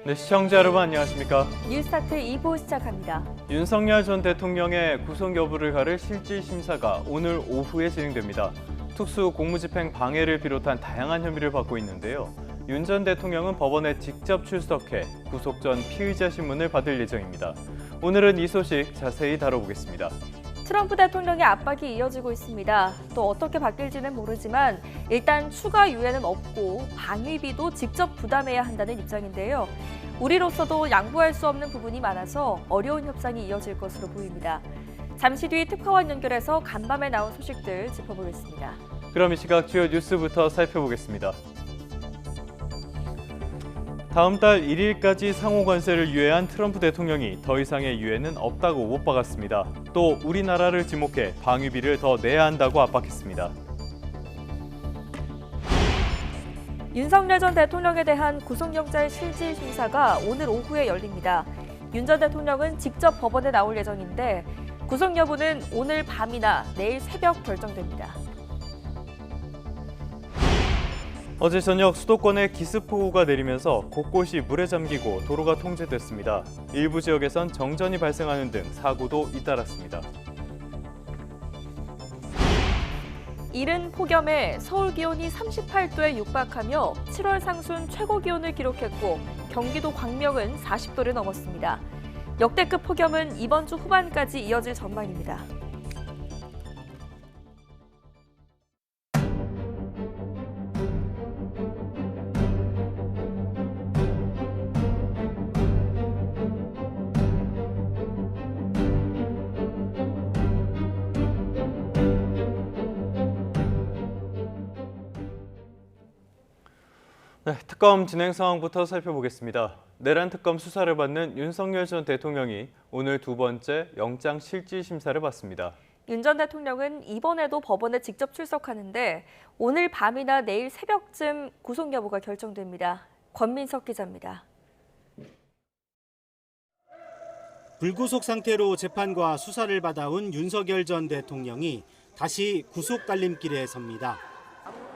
네, 시청자 여러분 안녕하십니까? 뉴스타트 2부 시작합니다. 윤석열 전 대통령의 구속 여부를 가를 실질 심사가 오늘 오후에 진행됩니다. 특수 공무집행 방해를 비롯한 다양한 혐의를 받고 있는데요. 윤 전 대통령은 법원에 직접 출석해 구속 전 피의자 신문을 받을 예정입니다. 오늘은 이 소식 자세히 다뤄보겠습니다. 트럼프 대통령의 압박이 이어지고 있습니다. 또 어떻게 바뀔지는 모르지만 일단 추가 유예는 없고 방위비도 직접 부담해야 한다는 입장인데요. 우리로서도 양보할 수 없는 부분이 많아서 어려운 협상이 이어질 것으로 보입니다. 잠시 뒤 특파원 연결해서 간밤에 나온 소식들 짚어보겠습니다. 그럼 이 시각 주요 뉴스부터 살펴보겠습니다. 다음 달 1일까지 상호 관세를 유예한 트럼프 대통령이 더 이상의 유예는 없다고 못 박았습니다. 또 우리나라를 지목해 방위비를 더 내야 한다고 압박했습니다. 윤석열 전 대통령에 대한 구속영장의 실질 심사가 오늘 오후에 열립니다. 윤 전 대통령은 직접 법원에 나올 예정인데 구속 여부는 오늘 밤이나 내일 새벽 결정됩니다. 어제 저녁 수도권에 기습폭우가 내리면서 곳곳이 물에 잠기고 도로가 통제됐습니다. 일부 지역에선 정전이 발생하는 등 사고도 잇따랐습니다. 이른 폭염에 서울 기온이 38도에 육박하며 7월 상순 최고 기온을 기록했고 경기도 광명은 40도를 넘었습니다. 역대급 폭염은 이번 주 후반까지 이어질 전망입니다. 네, 특검 진행 상황부터 살펴보겠습니다. 내란 특검 수사를 받는 윤석열 전 대통령이 오늘 두 번째 영장 실질 심사를 받습니다. 윤 전 대통령은 이번에도 법원에 직접 출석하는데 오늘 밤이나 내일 새벽쯤 구속 여부가 결정됩니다. 권민석 기자입니다. 불구속 상태로 재판과 수사를 받아온 윤석열 전 대통령이 다시 구속 갈림길에 섭니다.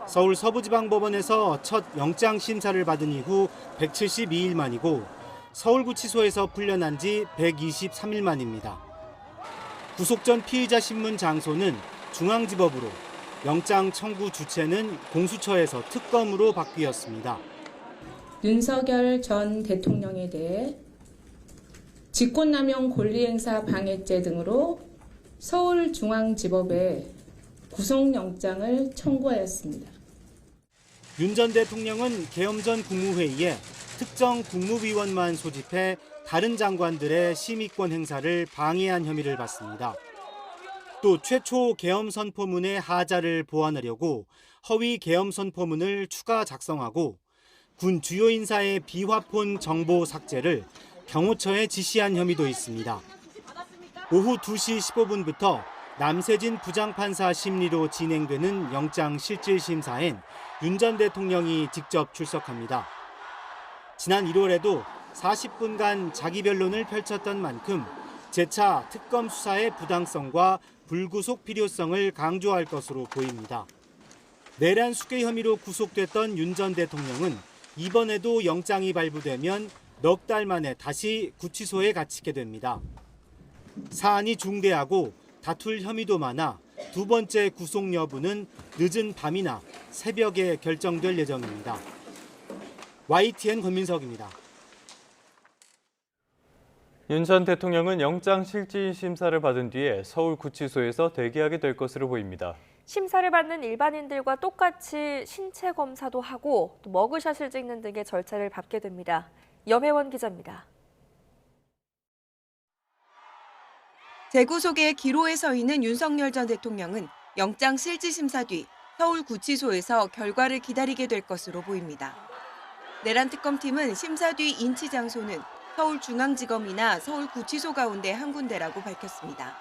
서울 서부지방법원에서 첫 영장 심사를 받은 이후 172일 만이고 서울구치소에서 풀려난 지 123일 만입니다. 구속 전 피의자 신문 장소는 중앙지법으로, 영장 청구 주체는 공수처에서 특검으로 바뀌었습니다. 윤석열 전 대통령에 대해 직권남용 권리행사 방해죄 등으로 서울중앙지법에 구속영장을 청구하였습니다. 윤 전 대통령은 계엄 전 국무회의에 특정 국무위원만 소집해 다른 장관들의 심의권 행사를 방해한 혐의를 받습니다. 또 최초 계엄 선포문의 하자를 보완하려고 허위 계엄 선포문을 추가 작성하고 군 주요 인사의 비화폰 정보 삭제를 경호처에 지시한 혐의도 있습니다. 오후 2시 15분부터 남세진 부장판사 심리로 진행되는 영장 실질 심사엔 윤 전 대통령이 직접 출석합니다. 지난 1월에도 40분간 자기 변론을 펼쳤던 만큼 재차 특검 수사의 부당성과 불구속 필요성을 강조할 것으로 보입니다. 내란 수괴 혐의로 구속됐던 윤 전 대통령은 이번에도 영장이 발부되면 넉 달 만에 다시 구치소에 갇히게 됩니다. 사안이 중대하고 다툴 혐의도 많아 두 번째 구속 여부는 늦은 밤이나 새벽에 결정될 예정입니다. YTN 권민석입니다. 윤 전 대통령은 영장 실질 심사를 받은 뒤에 서울구치소에서 대기하게 될 것으로 보입니다. 심사를 받는 일반인들과 똑같이 신체 검사도 하고 또 머그샷을 찍는 등의 절차를 밟게 됩니다. 염혜원 기자입니다. 재구속의 기로에 서 있는 윤석열 전 대통령은 영장 실질심사 뒤 서울구치소에서 결과를 기다리게 될 것으로 보입니다. 내란 특검팀은 심사 뒤 인치 장소는 서울중앙지검이나 서울구치소 가운데 한 군데라고 밝혔습니다.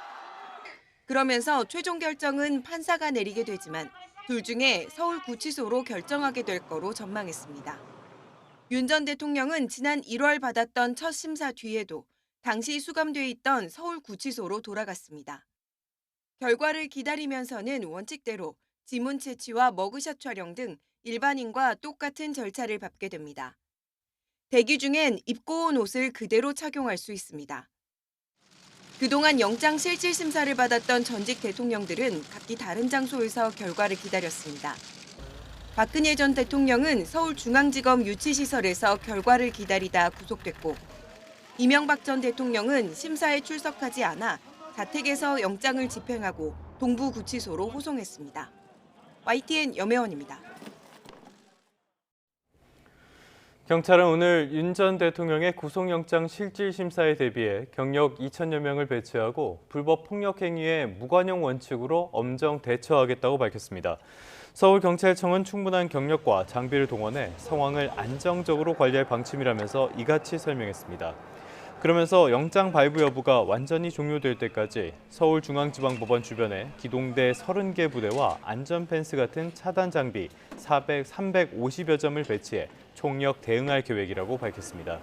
그러면서 최종 결정은 판사가 내리게 되지만 둘 중에 서울구치소로 결정하게 될 거로 전망했습니다. 윤 전 대통령은 지난 1월 받았던 첫 심사 뒤에도 당시 수감돼 있던 서울구치소로 돌아갔습니다. 결과를 기다리면서는 원칙대로 지문 채취와 머그샷 촬영 등 일반인과 똑같은 절차를 밟게 됩니다. 대기 중엔 입고 온 옷을 그대로 착용할 수 있습니다. 그동안 영장 실질 심사를 받았던 전직 대통령들은 각기 다른 장소에서 결과를 기다렸습니다. 박근혜 전 대통령은 서울중앙지검 유치시설에서 결과를 기다리다 구속됐고, 이명박 전 대통령은 심사에 출석하지 않아 자택에서 영장을 집행하고 동부구치소로 호송했습니다. YTN 염혜원입니다. 경찰은 오늘 윤 전 대통령의 구속영장 실질심사에 대비해 경력 2,000여 명을 배치하고 불법 폭력 행위에 무관용 원칙으로 엄정 대처하겠다고 밝혔습니다. 서울경찰청은 충분한 경력과 장비를 동원해 상황을 안정적으로 관리할 방침이라면서 이같이 설명했습니다. 그러면서 영장 발부 여부가 완전히 종료될 때까지 서울중앙지방법원 주변에 기동대 30개 부대와 안전펜스 같은 차단 장비 350여 점을 배치해 총력 대응할 계획이라고 밝혔습니다.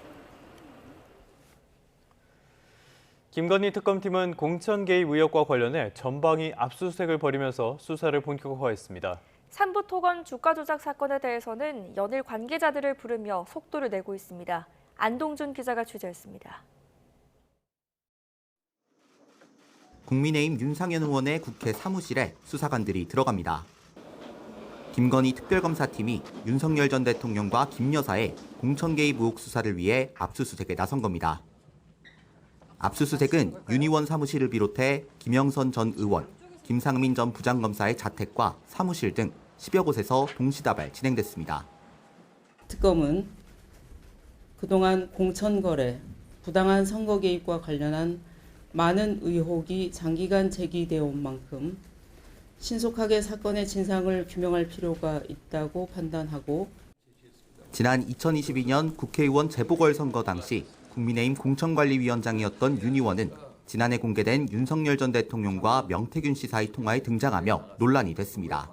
김건희 특검팀은 공천 개입 의혹과 관련해 전방위 압수수색을 벌이면서 수사를 본격화했습니다. 삼부토건 주가 조작 사건에 대해서는 연일 관계자들을 부르며 속도를 내고 있습니다. 안동준 기자가 취재했습니다. 국민의힘 윤상현 의원의 국회 사무실에 수사관들이 들어갑니다. 김건희 특별검사팀이 윤석열 전 대통령과 김 여사의 공천 개입 의혹 수사를 위해 압수수색에 나선 겁니다. 압수수색은 윤 의원 사무실을 비롯해 김영선 전 의원, 김상민 전 부장검사의 자택과 사무실 등 10여 곳에서 동시다발 진행됐습니다. 특검은 그동안 공천거래, 부당한 선거 개입과 관련한 많은 의혹이 장기간 제기되어 온 만큼 신속하게 사건의 진상을 규명할 필요가 있다고 판단하고, 지난 2022년 국회의원 재보궐선거 당시 국민의힘 공천관리위원장이었던 윤 의원은 지난해 공개된 윤석열 전 대통령과 명태균 씨 사이 통화에 등장하며 논란이 됐습니다.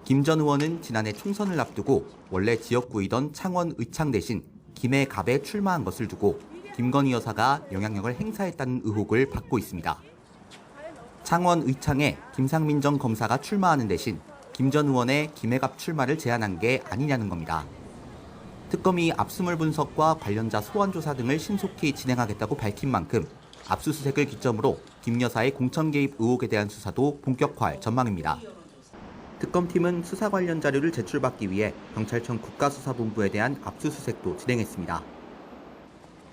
김 전 의원은 지난해 총선을 앞두고 원래 지역구이던 창원 의창 대신 김해 갑에 출마한 것을 두고 김건희 여사가 영향력을 행사했다는 의혹을 받고 있습니다. 창원 의창에 김상민 전 검사가 출마하는 대신 김 전 의원의 김해갑 출마를 제안한 게 아니냐는 겁니다. 특검이 압수물 분석과 관련자 소환 조사 등을 신속히 진행하겠다고 밝힌 만큼 압수수색을 기점으로 김 여사의 공천 개입 의혹에 대한 수사도 본격화할 전망입니다. 특검팀은 수사 관련 자료를 제출받기 위해 경찰청 국가수사본부에 대한 압수수색도 진행했습니다.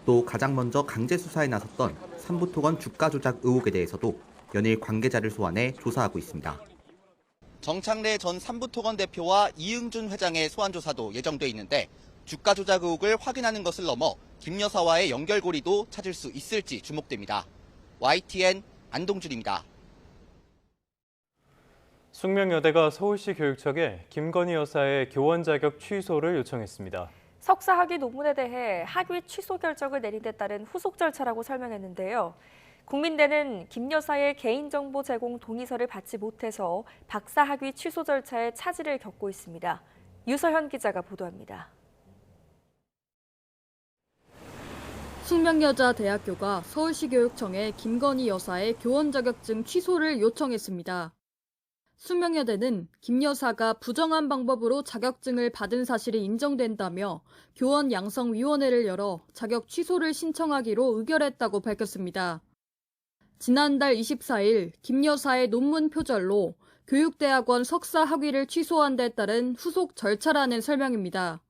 또 가장 먼저 강제 수사에 나섰던 삼부토건 주가 조작 의혹에 대해서도 연일 관계자를 소환해 조사하고 있습니다. 정창래 전 삼부토건 대표와 이응준 회장의 소환 조사도 예정돼 있는데 주가 조작 의혹을 확인하는 것을 넘어 김 여사와의 연결고리도 찾을 수 있을지 주목됩니다. YTN 안동준입니다. 숙명여대가 서울시 교육청에 김건희 여사의 교원 자격 취소를 요청했습니다. 석사 학위 논문에 대해 학위 취소 결정을 내린 데 따른 후속 절차라고 설명했는데요. 국민대는 김 여사의 개인정보 제공 동의서를 받지 못해서 박사 학위 취소 절차에 차질을 겪고 있습니다. 유서현 기자가 보도합니다. 숙명여자대학교가 서울시 교육청에 김건희 여사의 교원 자격증 취소를 요청했습니다. 숙명여대는 김 여사가 부정한 방법으로 자격증을 받은 사실이 인정된다며 교원 양성위원회를 열어 자격 취소를 신청하기로 의결했다고 밝혔습니다. 지난달 24일 김 여사의 논문 표절로 교육대학원 석사 학위를 취소한 데 따른 후속 절차라는 설명입니다.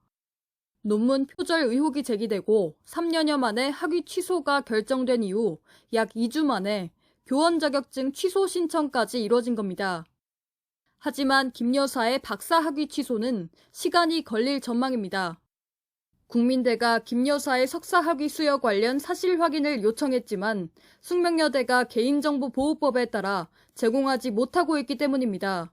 논문 표절 의혹이 제기되고 3년여 만에 학위 취소가 결정된 이후 약 2주 만에 교원 자격증 취소 신청까지 이뤄진 겁니다. 하지만 김 여사의 박사 학위 취소는 시간이 걸릴 전망입니다. 국민대가 김 여사의 석사 학위 수여 관련 사실 확인을 요청했지만 숙명여대가 개인정보보호법에 따라 제공하지 못하고 있기 때문입니다.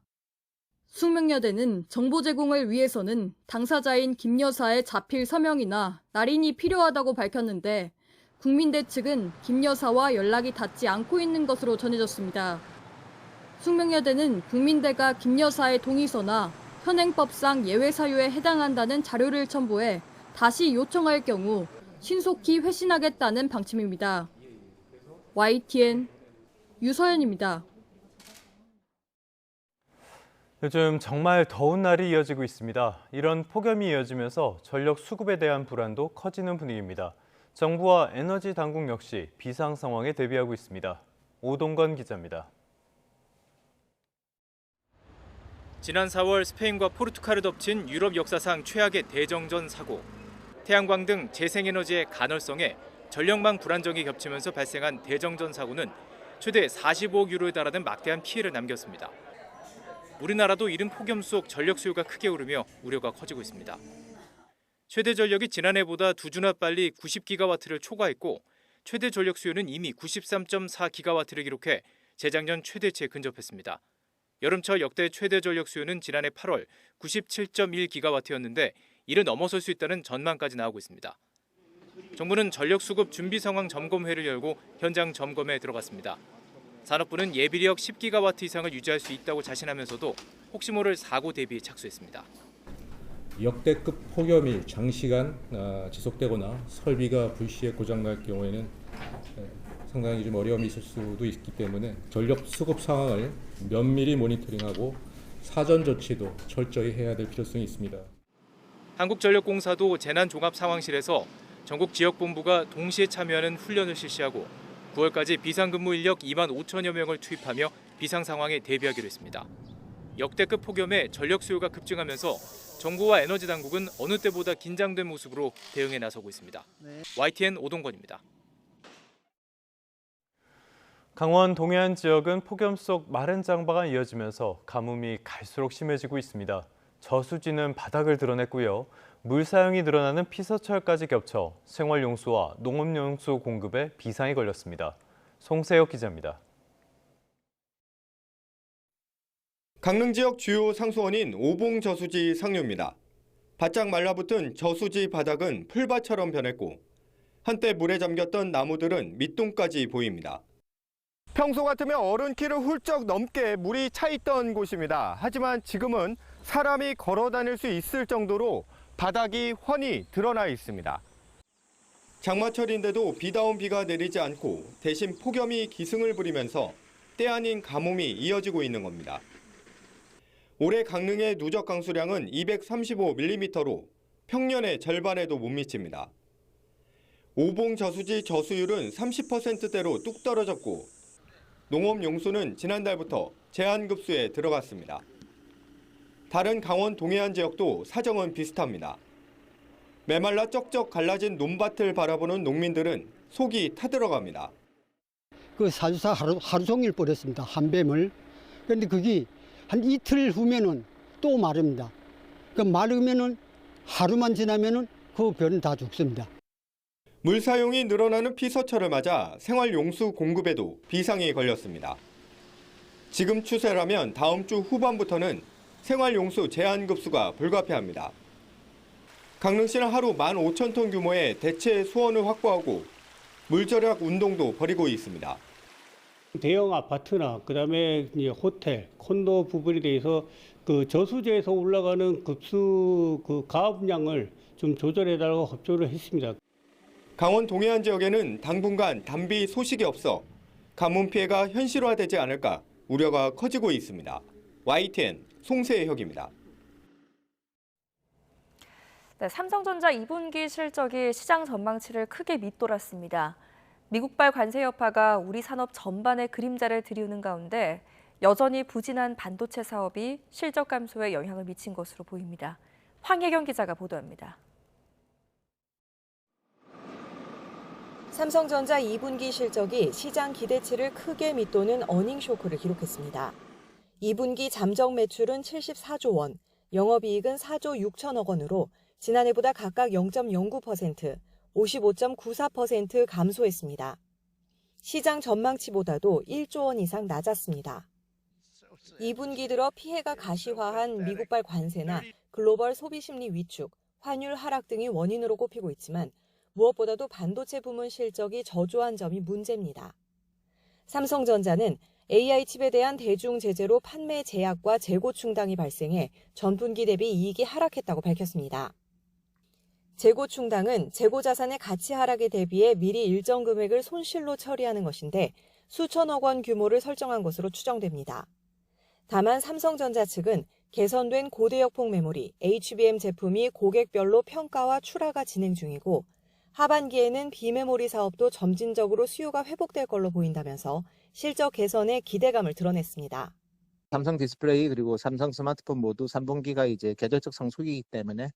숙명여대는 정보 제공을 위해서는 당사자인 김 여사의 자필 서명이나 날인이 필요하다고 밝혔는데 국민대 측은 김 여사와 연락이 닿지 않고 있는 것으로 전해졌습니다. 숙명여대는 국민대가 김 여사의 동의서나 현행법상 예외 사유에 해당한다는 자료를 첨부해 다시 요청할 경우 신속히 회신하겠다는 방침입니다. YTN 유서연입니다. 요즘 정말 더운 날이 이어지고 있습니다. 이런 폭염이 이어지면서 전력 수급에 대한 불안도 커지는 분위기입니다. 정부와 에너지 당국 역시 비상 상황에 대비하고 있습니다. 오동건 기자입니다. 지난 4월 스페인과 포르투갈을 덮친 유럽 역사상 최악의 대정전 사고. 태양광 등 재생에너지의 간헐성에 전력망 불안정이 겹치면서 발생한 대정전 사고는 최대 45억 유로에 달하는 막대한 피해를 남겼습니다. 우리나라도 이른 폭염 속 전력 수요가 크게 오르며 우려가 커지고 있습니다. 최대 전력이 지난해보다 2주나 빨리 90기가와트를 초과했고 최대 전력 수요는 이미 93.4기가와트를 기록해 재작년 최대치에 근접했습니다. 여름철 역대 최대 전력 수요는 지난해 8월 97.1기가와트였는데 이를 넘어설 수 있다는 전망까지 나오고 있습니다. 정부는 전력 수급 준비 상황 점검회를 열고 현장 점검에 들어갔습니다. 산업부는 예비력 10기가와트 이상을 유지할 수 있다고 자신하면서도 혹시 모를 사고 대비에 착수했습니다. 역대급 폭염이 장시간 지속되거나 설비가 불시에 고장날 경우에는 상당히 좀 어려움이 있을 수도 있기 때문에 전력 수급 상황을 면밀히 모니터링하고 사전 조치도 철저히 해야 될 필요성이 있습니다. 한국전력공사도 재난종합상황실에서 전국 지역본부가 동시에 참여하는 훈련을 실시하고 9월까지 비상근무 인력 2만 5천여 명을 투입하며 비상 상황에 대비하기로 했습니다. 역대급 폭염에 전력 수요가 급증하면서 정부와 에너지 당국은 어느 때보다 긴장된 모습으로 대응에 나서고 있습니다. YTN 오동건입니다. 강원 동해안 지역은 폭염 속 마른 장마가 이어지면서 가뭄이 갈수록 심해지고 있습니다. 저수지는 바닥을 드러냈고요. 물 사용이 늘어나는 피서철까지 겹쳐 생활용수와 농업용수 공급에 비상이 걸렸습니다. 송세혁 기자입니다. 강릉 지역 주요 상수원인 오봉 저수지 상류입니다. 바짝 말라붙은 저수지 바닥은 풀밭처럼 변했고 한때 물에 잠겼던 나무들은 밑동까지 보입니다. 평소 같으면 어른 키를 훌쩍 넘게 물이 차 있던 곳입니다. 하지만 지금은 사람이 걸어 다닐 수 있을 정도로 바닥이 훤히 드러나 있습니다. 장마철인데도 비다운 비가 내리지 않고 대신 폭염이 기승을 부리면서 때 아닌 가뭄이 이어지고 있는 겁니다. 올해 강릉의 누적 강수량은 235mm로 평년의 절반에도 못 미칩니다. 오봉 저수지 저수율은 30%대로 뚝 떨어졌고 농업용수는 지난달부터 제한급수에 들어갔습니다. 다른 강원 동해안 지역도 사정은 비슷합니다. 메말라 쩍쩍 갈라진 논밭을 바라보는 농민들은 속이 타들어갑니다. 그 사주사 하루 종일 뿌렸습니다. 한뱀을. 그런데 그게 한 이틀 후면은 또 마릅니다. 그 마르면은 하루만 지나면은 그 벼는 다 죽습니다. 물 사용이 늘어나는 피서철을 맞아 생활용수 공급에도 비상이 걸렸습니다. 지금 추세라면 다음 주 후반부터는 생활용수 제한급수가 불가피합니다. 강릉시는 하루 15,000톤 규모의 대체 수원을 확보하고 물절약 운동도 벌이고 있습니다. 대형 아파트나 그다음에 호텔, 콘도 부분에 대해서 그 저수지에서 올라가는 급수 그 가압량을 좀 조절해달라고 협조를 했습니다. 강원 동해안 지역에는 당분간 단비 소식이 없어 가뭄 피해가 현실화되지 않을까 우려가 커지고 있습니다. YTN 송세혁입니다. 네, 삼성전자 2분기 실적이 시장 전망치를 크게 밑돌았습니다. 미국발 관세 여파가 우리 산업 전반에 그림자를 들이우는 가운데 여전히 부진한 반도체 사업이 실적 감소에 영향을 미친 것으로 보입니다. 황혜경 기자가 보도합니다. 삼성전자 2분기 실적이 시장 기대치를 크게 밑도는 어닝쇼크를 기록했습니다. 2분기 잠정 매출은 74조 원, 영업이익은 4조 6천억 원으로 지난해보다 각각 0.09%, 55.94% 감소했습니다. 시장 전망치보다도 1조 원 이상 낮았습니다. 2분기 들어 피해가 가시화한 미국발 관세나 글로벌 소비심리 위축, 환율 하락 등이 원인으로 꼽히고 있지만 무엇보다도 반도체 부문 실적이 저조한 점이 문제입니다. 삼성전자는 AI 칩에 대한 대중 제재로 판매 제약과 재고 충당이 발생해 전분기 대비 이익이 하락했다고 밝혔습니다. 재고 충당은 재고 자산의 가치 하락에 대비해 미리 일정 금액을 손실로 처리하는 것인데 수천억 원 규모를 설정한 것으로 추정됩니다. 다만 삼성전자 측은 개선된 고대역폭 메모리 HBM 제품이 고객별로 평가와 출하가 진행 중이고 하반기에는 비메모리 사업도 점진적으로 수요가 회복될 걸로 보인다면서 실적 개선에 기대감을 드러냈습니다. 삼성 디스플레이 그리고 삼성 스마트폰 모두 3분기가 이제 계절적 성수기이기 때문에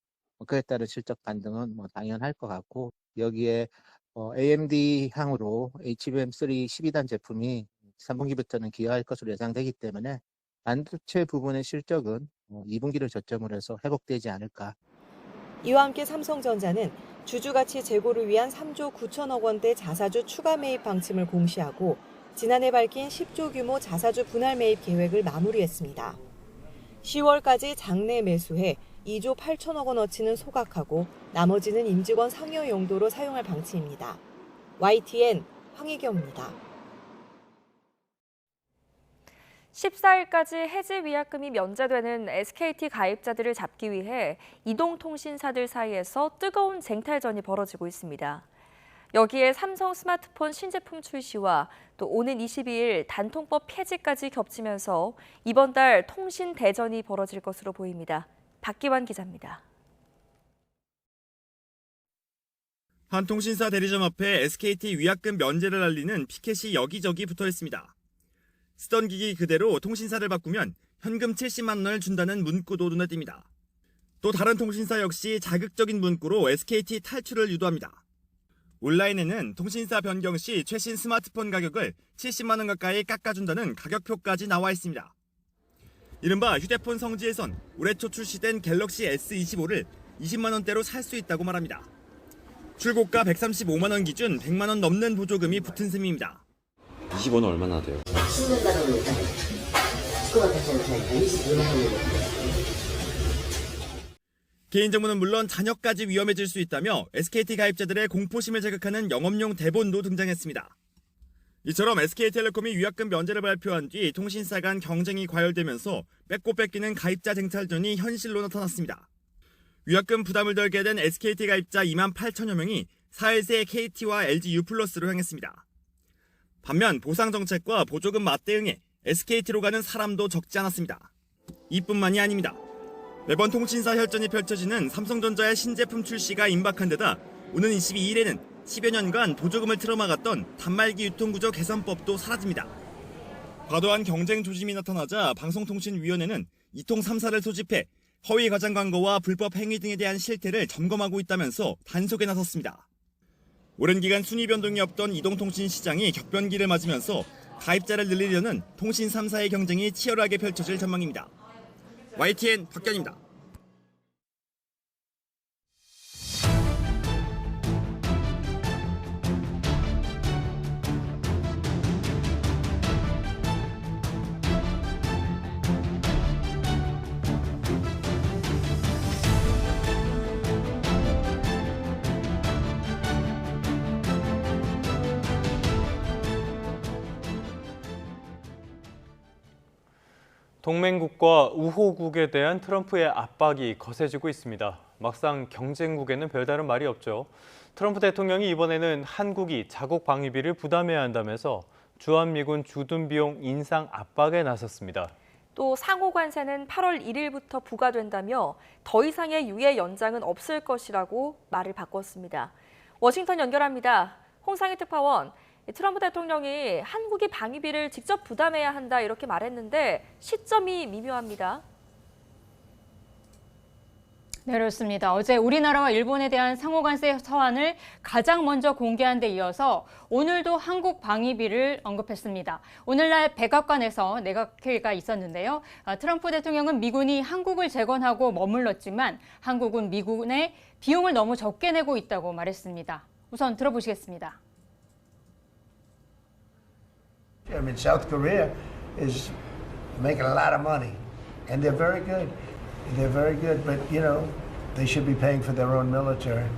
그에 따른 실적 반등은 당연할 것 같고 여기에 AMD 향으로 HBM3 12단 제품이 3분기부터는 기여할 것으로 예상되기 때문에 반도체 부분의 실적은 2분기를 저점으로 해서 회복되지 않을까. 이와 함께 삼성전자는 주주가치 제고를 위한 3조 9천억 원대 자사주 추가 매입 방침을 공시하고 지난해 밝힌 10조 규모 자사주 분할 매입 계획을 마무리했습니다. 10월까지 장내 매수해 2조 8천억 원어치는 소각하고 나머지는 임직원 상여 용도로 사용할 방침입니다. YTN 황희경입니다. 14일까지 해지 위약금이 면제되는 SKT 가입자들을 잡기 위해 이동통신사들 사이에서 뜨거운 쟁탈전이 벌어지고 있습니다. 여기에 삼성 스마트폰 신제품 출시와 또 오는 22일 단통법 폐지까지 겹치면서 이번 달 통신 대전이 벌어질 것으로 보입니다. 박기환 기자입니다. 한 통신사 대리점 앞에 SKT 위약금 면제를 알리는 피켓이 여기저기 붙어 있습니다. 쓰던 기기 그대로 통신사를 바꾸면 현금 70만 원을 준다는 문구도 눈에 띕니다. 또 다른 통신사 역시 자극적인 문구로 SKT 탈출을 유도합니다. 온라인에는 통신사 변경 시 최신 스마트폰 가격을 70만 원 가까이 깎아준다는 가격표까지 나와 있습니다. 이른바 휴대폰 성지에선 올해 초 출시된 갤럭시 S25를 20만 원대로 살 수 있다고 말합니다. 출고가 135만 원 기준 100만 원 넘는 보조금이 붙은 셈입니다. 25는 얼마나 돼요? 10년 나가면 축구가 괜찮으니까 22만 원이거든요. 개인정보는 물론 자녀까지 위험해질 수 있다며 SKT 가입자들의 공포심을 자극하는 영업용 대본도 등장했습니다. 이처럼 SK텔레콤이 위약금 면제를 발표한 뒤 통신사 간 경쟁이 과열되면서 뺏고 뺏기는 가입자 쟁탈전이 현실로 나타났습니다. 위약금 부담을 덜게 된 SKT 가입자 2만 8천여 명이 4일 새 KT와 LG U+로 향했습니다. 반면 보상정책과 보조금 맞대응에 SKT로 가는 사람도 적지 않았습니다. 이뿐만이 아닙니다. 매번 통신사 혈전이 펼쳐지는 삼성전자의 신제품 출시가 임박한 데다 오는 22일에는 10여 년간 보조금을 틀어막았던 단말기 유통구조 개선법도 사라집니다. 과도한 경쟁 조짐이 나타나자 방송통신위원회는 이통 3사를 소집해 허위 과장 광고와 불법 행위 등에 대한 실태를 점검하고 있다면서 단속에 나섰습니다. 오랜 기간 순위 변동이 없던 이동통신 시장이 격변기를 맞으면서 가입자를 늘리려는 통신 3사의 경쟁이 치열하게 펼쳐질 전망입니다. YTN 박견입니다. 동맹국과 우호국에 대한 트럼프의 압박이 거세지고 있습니다. 막상 경쟁국에는 별다른 말이 없죠. 트럼프 대통령이 이번에는 한국이 자국 방위비를 부담해야 한다면서 주한미군 주둔 비용 인상 압박에 나섰습니다. 또 상호 관세는 8월 1일부터 부과된다며 더 이상의 유예 연장은 없을 것이라고 말을 바꿨습니다. 워싱턴 연결합니다. 홍상희 특파원. 트럼프 대통령이 한국이 방위비를 직접 부담해야 한다 이렇게 말했는데 시점이 미묘합니다. 네, 그렇습니다. 어제 우리나라와 일본에 대한 상호관세 서한을 가장 먼저 공개한 데 이어서 오늘도 한국 방위비를 언급했습니다. 오늘날 백악관에서 내각회의가 있었는데요. 트럼프 대통령은 미군이 한국을 재건하고 머물렀지만 한국은 미군의 비용을 너무 적게 내고 있다고 말했습니다. 우선 들어보시겠습니다. I mean, South Korea is making a lot of money, and they're very good. They're very good, but you know, they should be paying for their own military.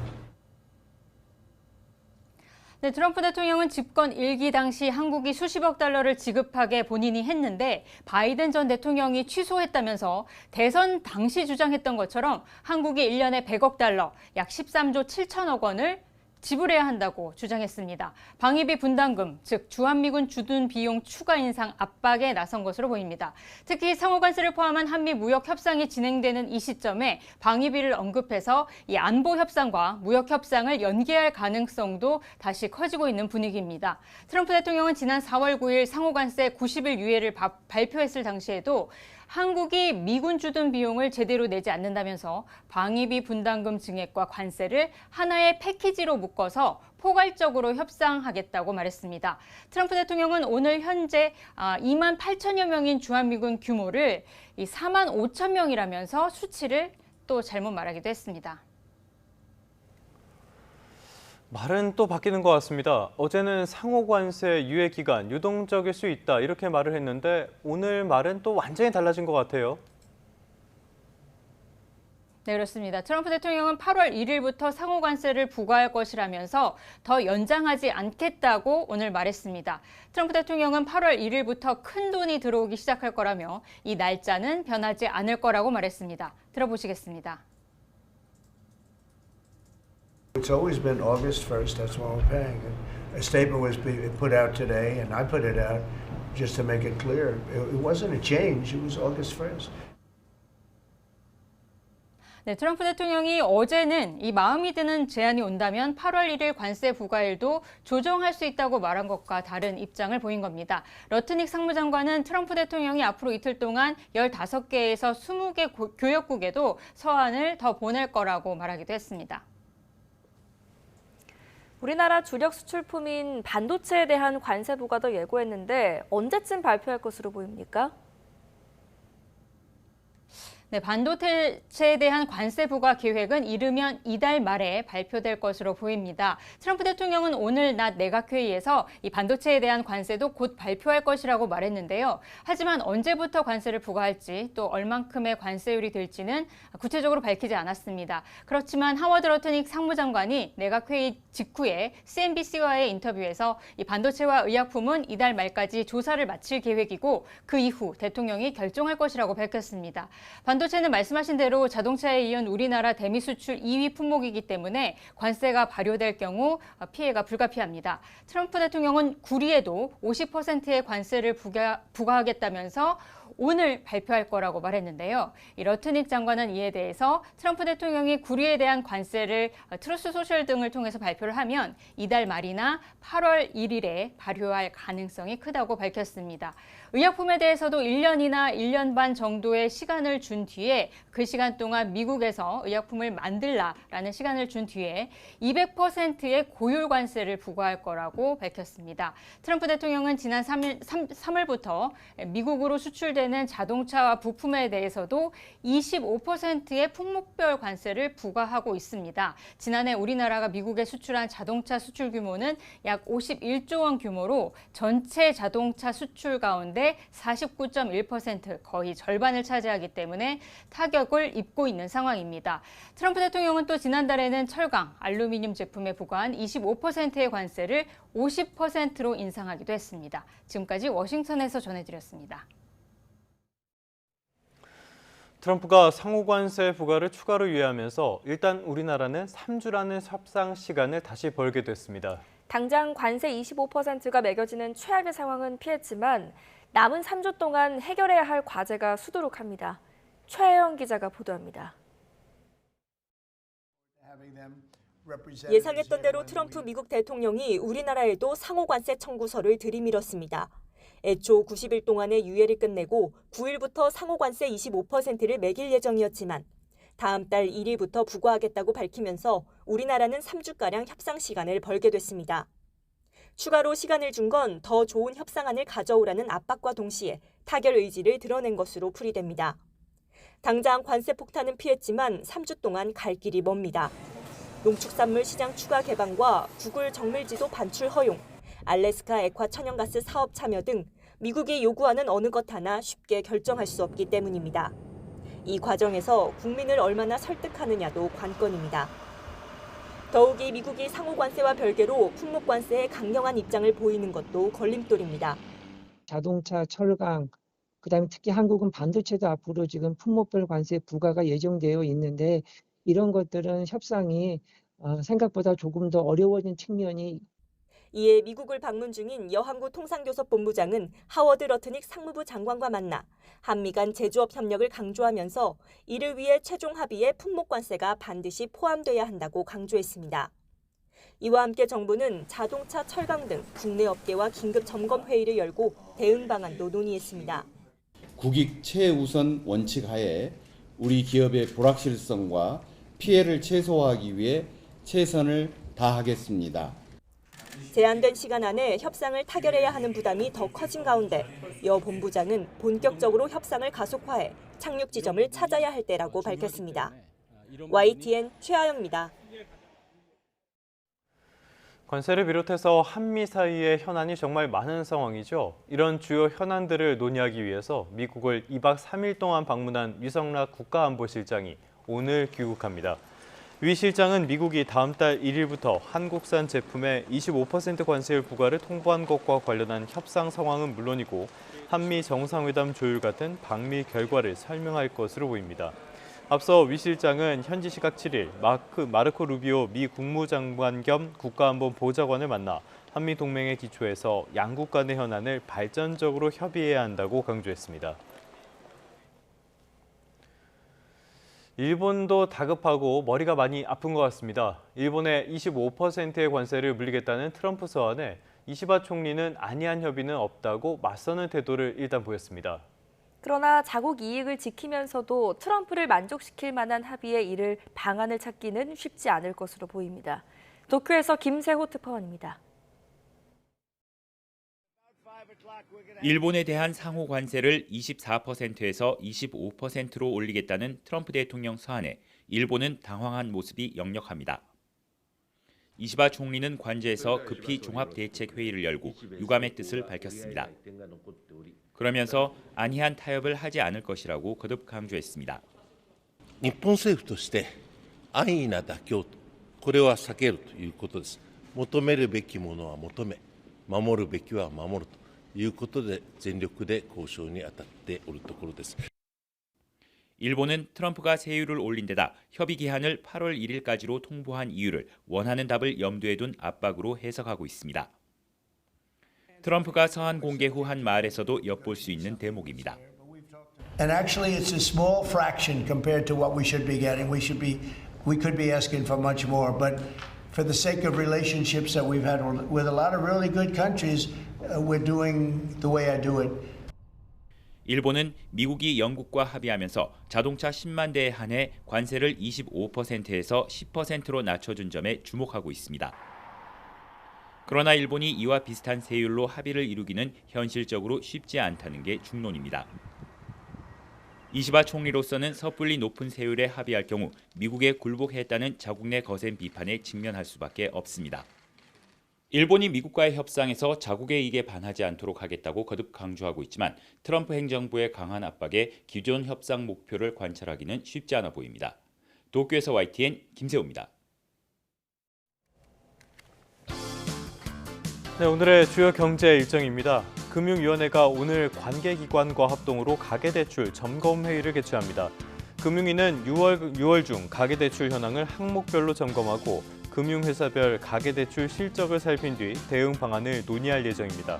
네, 트럼프 대통령은 집권 1기 당시 한국이 수십억 달러를 지급하게 본인이 했는데 바이든 전 대통령이 취소했다면서 대선 당시 주장했던 것처럼 한국이 1년에 100억 달러, 약 13조 7천억 원을 지불해야 한다고 주장했습니다. 방위비 분담금, 즉 주한미군 주둔 비용 추가 인상 압박에 나선 것으로 보입니다. 특히 상호관세를 포함한 한미 무역 협상이 진행되는 이 시점에 방위비를 언급해서 이 안보 협상과 무역 협상을 연계할 가능성도 다시 커지고 있는 분위기입니다. 트럼프 대통령은 지난 4월 9일 상호관세 90일 유예를 발표했을 당시에도 한국이 미군 주둔 비용을 제대로 내지 않는다면서 방위비 분담금 증액과 관세를 하나의 패키지로 묶어서 포괄적으로 협상하겠다고 말했습니다. 트럼프 대통령은 오늘 현재 2만 8천여 명인 주한미군 규모를 4만 5천 명이라면서 수치를 또 잘못 말하기도 했습니다. 말은 또 바뀌는 것 같습니다. 어제는 상호관세 유예 기간 유동적일 수 있다 이렇게 말을 했는데 오늘 말은 또 완전히 달라진 것 같아요. 네, 그렇습니다. 트럼프 대통령은 8월 1일부터 상호관세를 부과할 것이라면서 더 연장하지 않겠다고 오늘 말했습니다. 트럼프 대통령은 8월 1일부터 큰 돈이 들어오기 시작할 거라며 이 날짜는 변하지 않을 거라고 말했습니다. 들어보시겠습니다. It's always been August 1st, that's when we're paying. A statement was put out today, and I put it out just to make it clear. It wasn't a change, it was August 1st. 네, 트럼프 대통령이 어제는 이 마음이 드는 제안이 온다면 8월 1일 관세 부과일도 조정할 수 있다고 말한 것과 다른 입장을 보인 겁니다. 러트닉 상무장관은 트럼프 대통령이 앞으로 이틀 동안 15개에서 20개 교역국에도 서한을 더 보낼 거라고 말하기도 했습니다. 우리나라 주력 수출품인 반도체에 대한 관세 부과도 예고했는데 언제쯤 발표할 것으로 보입니까? 네, 반도체에 대한 관세 부과 계획은 이르면 이달 말에 발표될 것으로 보입니다. 트럼프 대통령은 오늘 낮 내각회의에서 이 반도체에 대한 관세도 곧 발표할 것이라고 말했는데요. 하지만 언제부터 관세를 부과할지 또 얼만큼의 관세율이 될지는 구체적으로 밝히지 않았습니다. 그렇지만 하워드 러트닉 상무장관이 내각회의 직후에 CNBC와의 인터뷰에서 이 반도체와 의약품은 이달 말까지 조사를 마칠 계획이고 그 이후 대통령이 결정할 것이라고 밝혔습니다. 반도체는 말씀하신 대로 자동차에 이은 우리나라 대미 수출 2위 품목이기 때문에 관세가 발효될 경우 피해가 불가피합니다. 트럼프 대통령은 구리에도 50%의 관세를 부과하겠다면서 오늘 발표할 거라고 말했는데요. 이 러트닉 장관은 이에 대해서 트럼프 대통령이 구리에 대한 관세를 트루스 소셜 등을 통해서 발표를 하면 이달 말이나 8월 1일에 발효할 가능성이 크다고 밝혔습니다. 의약품에 대해서도 1년이나 1년 반 정도의 시간을 준 뒤에 그 시간 동안 미국에서 의약품을 만들라라는 시간을 준 뒤에 200%의 고율 관세를 부과할 거라고 밝혔습니다. 트럼프 대통령은 지난 3월부터 미국으로 수출되는 자동차와 부품에 대해서도 25%의 품목별 관세를 부과하고 있습니다. 지난해 우리나라가 미국에 수출한 자동차 수출 규모는 약 51조 원 규모로 전체 자동차 수출 가운데 49.1% 거의 절반을 차지하기 때문에 타격을 입고 있는 상황입니다. 트럼프 대통령은 또 지난달에는 철강, 알루미늄 제품에 부과한 25%의 관세를 50%로 인상하기도 했습니다. 지금까지 워싱턴에서 전해드렸습니다. 트럼프가 상호관세 부과를 추가로 유예하면서 일단 우리나라는 3주라는 협상 시간을 다시 벌게 됐습니다. 당장 관세 25%가 매겨지는 최악의 상황은 피했지만 남은 3주 동안 해결해야 할 과제가 수두룩합니다. 최혜영 기자가 보도합니다. 예상했던 대로 트럼프 미국 대통령이 우리나라에도 상호관세 청구서를 들이밀었습니다. 애초 90일 동안의 유예를 끝내고 9일부터 상호관세 25%를 매길 예정이었지만 다음 달 1일부터 부과하겠다고 밝히면서 우리나라는 3주가량 협상 시간을 벌게 됐습니다. 추가로 시간을 준 건 더 좋은 협상안을 가져오라는 압박과 동시에 타결 의지를 드러낸 것으로 풀이됩니다. 당장 관세 폭탄은 피했지만 3주 동안 갈 길이 멉니다. 농축산물 시장 추가 개방과 구글 정밀지도 반출 허용, 알래스카 액화 천연가스 사업 참여 등 미국이 요구하는 어느 것 하나 쉽게 결정할 수 없기 때문입니다. 이 과정에서 국민을 얼마나 설득하느냐도 관건입니다. 더욱이 미국이 상호관세와 별개로 품목관세에 강경한 입장을 보이는 것도 걸림돌입니다. 자동차, 철강, 그다음에 특히 한국은 반도체도 앞으로 지금 품목별 관세 부과가 예정되어 있는데 이런 것들은 협상이 생각보다 조금 더 어려워진 측면이 이에 미국을 방문 중인 여항구 통상교섭 본부장은 하워드 러트닉 상무부 장관과 만나 한미 간 제조업 협력을 강조하면서 이를 위해 최종 합의에 품목관세가 반드시 포함돼야 한다고 강조했습니다. 이와 함께 정부는 자동차, 철강 등 국내 업계와 긴급 점검 회의를 열고 대응 방안도 논의했습니다. 국익 최우선 원칙 하에 우리 기업의 불확실성과 피해를 최소화하기 위해 최선을 다하겠습니다. 제한된 시간 안에 협상을 타결해야 하는 부담이 더 커진 가운데 여 본부장은 본격적으로 협상을 가속화해 착륙 지점을 찾아야 할 때라고 밝혔습니다. YTN 최아영입니다. 관세를 비롯해서 한미 사이의 현안이 정말 많은 상황이죠. 이런 주요 현안들을 논의하기 위해서 미국을 2박 3일 동안 방문한 유성락 국가안보실장이 오늘 귀국합니다. 위 실장은 미국이 다음 달 1일부터 한국산 제품에 25% 관세율 부과를 통보한 것과 관련한 협상 상황은 물론이고 한미 정상회담 조율 같은 방미 결과를 설명할 것으로 보입니다. 앞서 위 실장은 현지 시각 7일 마르코 루비오 미 국무장관 겸 국가안보보좌관을 만나 한미 동맹의 기초에서 양국 간의 현안을 발전적으로 협의해야 한다고 강조했습니다. 일본도 다급하고 머리가 많이 아픈 것 같습니다. 일본의 25%의 관세를 물리겠다는 트럼프 서한에 이시바 총리는 안이한 협의는 없다고 맞서는 태도를 일단 보였습니다. 그러나 자국 이익을 지키면서도 트럼프를 만족시킬 만한 합의에 이를 방안을 찾기는 쉽지 않을 것으로 보입니다. 도쿄에서 김세호 특파원입니다. 일본에 대한 상호 관세를 24%에서 25%로 올리겠다는 트럼프 대통령 서한에 일본은 당황한 모습이 역력합니다. 이시바 총리는 관저에서 급히 종합대책회의를 열고 유감의 뜻을 밝혔습니다. 그러면서 안이한 타협을 하지 않을 것이라고 거듭 강조했습니다. 日本政府として安易な妥協とこれは避けるということです。求めるべきものは求め、守るべきは守るということで全力で交渉に当たっておるところです。 일본은 트럼프가 세율을 올린 데다 협의 기한을 8월 1일까지로 통보한 이유를 원하는 답을 염두에 둔 압박으로 해석하고 있습니다. 트럼프가 서한 공개 후 한 말에서도 엿볼 수 있는 대목입니다. And actually, it's a small fraction compared to what we should be getting. We could be asking for much more, but for the sake of relationships that we've had with a lot of really good countries, we're doing the way I do it. 일본은 미국이 영국과 합의하면서 자동차 10만 대에 한해 관세를 25%에서 10%로 낮춰준 점에 주목하고 있습니다. 그러나 일본이 이와 비슷한 세율로 합의를 이루기는 현실적으로 쉽지 않다는 게 중론입니다. 이시바 총리로서는 섣불리 높은 세율에 합의할 경우 미국에 굴복했다는 자국 내 거센 비판에 직면할 수밖에 없습니다. 일본이 미국과의 협상에서 자국의 이익에 반하지 않도록 하겠다고 거듭 강조하고 있지만 트럼프 행정부의 강한 압박에 기존 협상 목표를 관찰하기는 쉽지 않아 보입니다. 도쿄에서 YTN 김세호입니다. 네, 오늘의 주요 경제 일정입니다. 금융위원회가 오늘 관계기관과 합동으로 가계대출 점검회의를 개최합니다. 금융위는 6월 중 가계대출 현황을 항목별로 점검하고 금융회사별 가계대출 실적을 살핀 뒤 대응 방안을 논의할 예정입니다.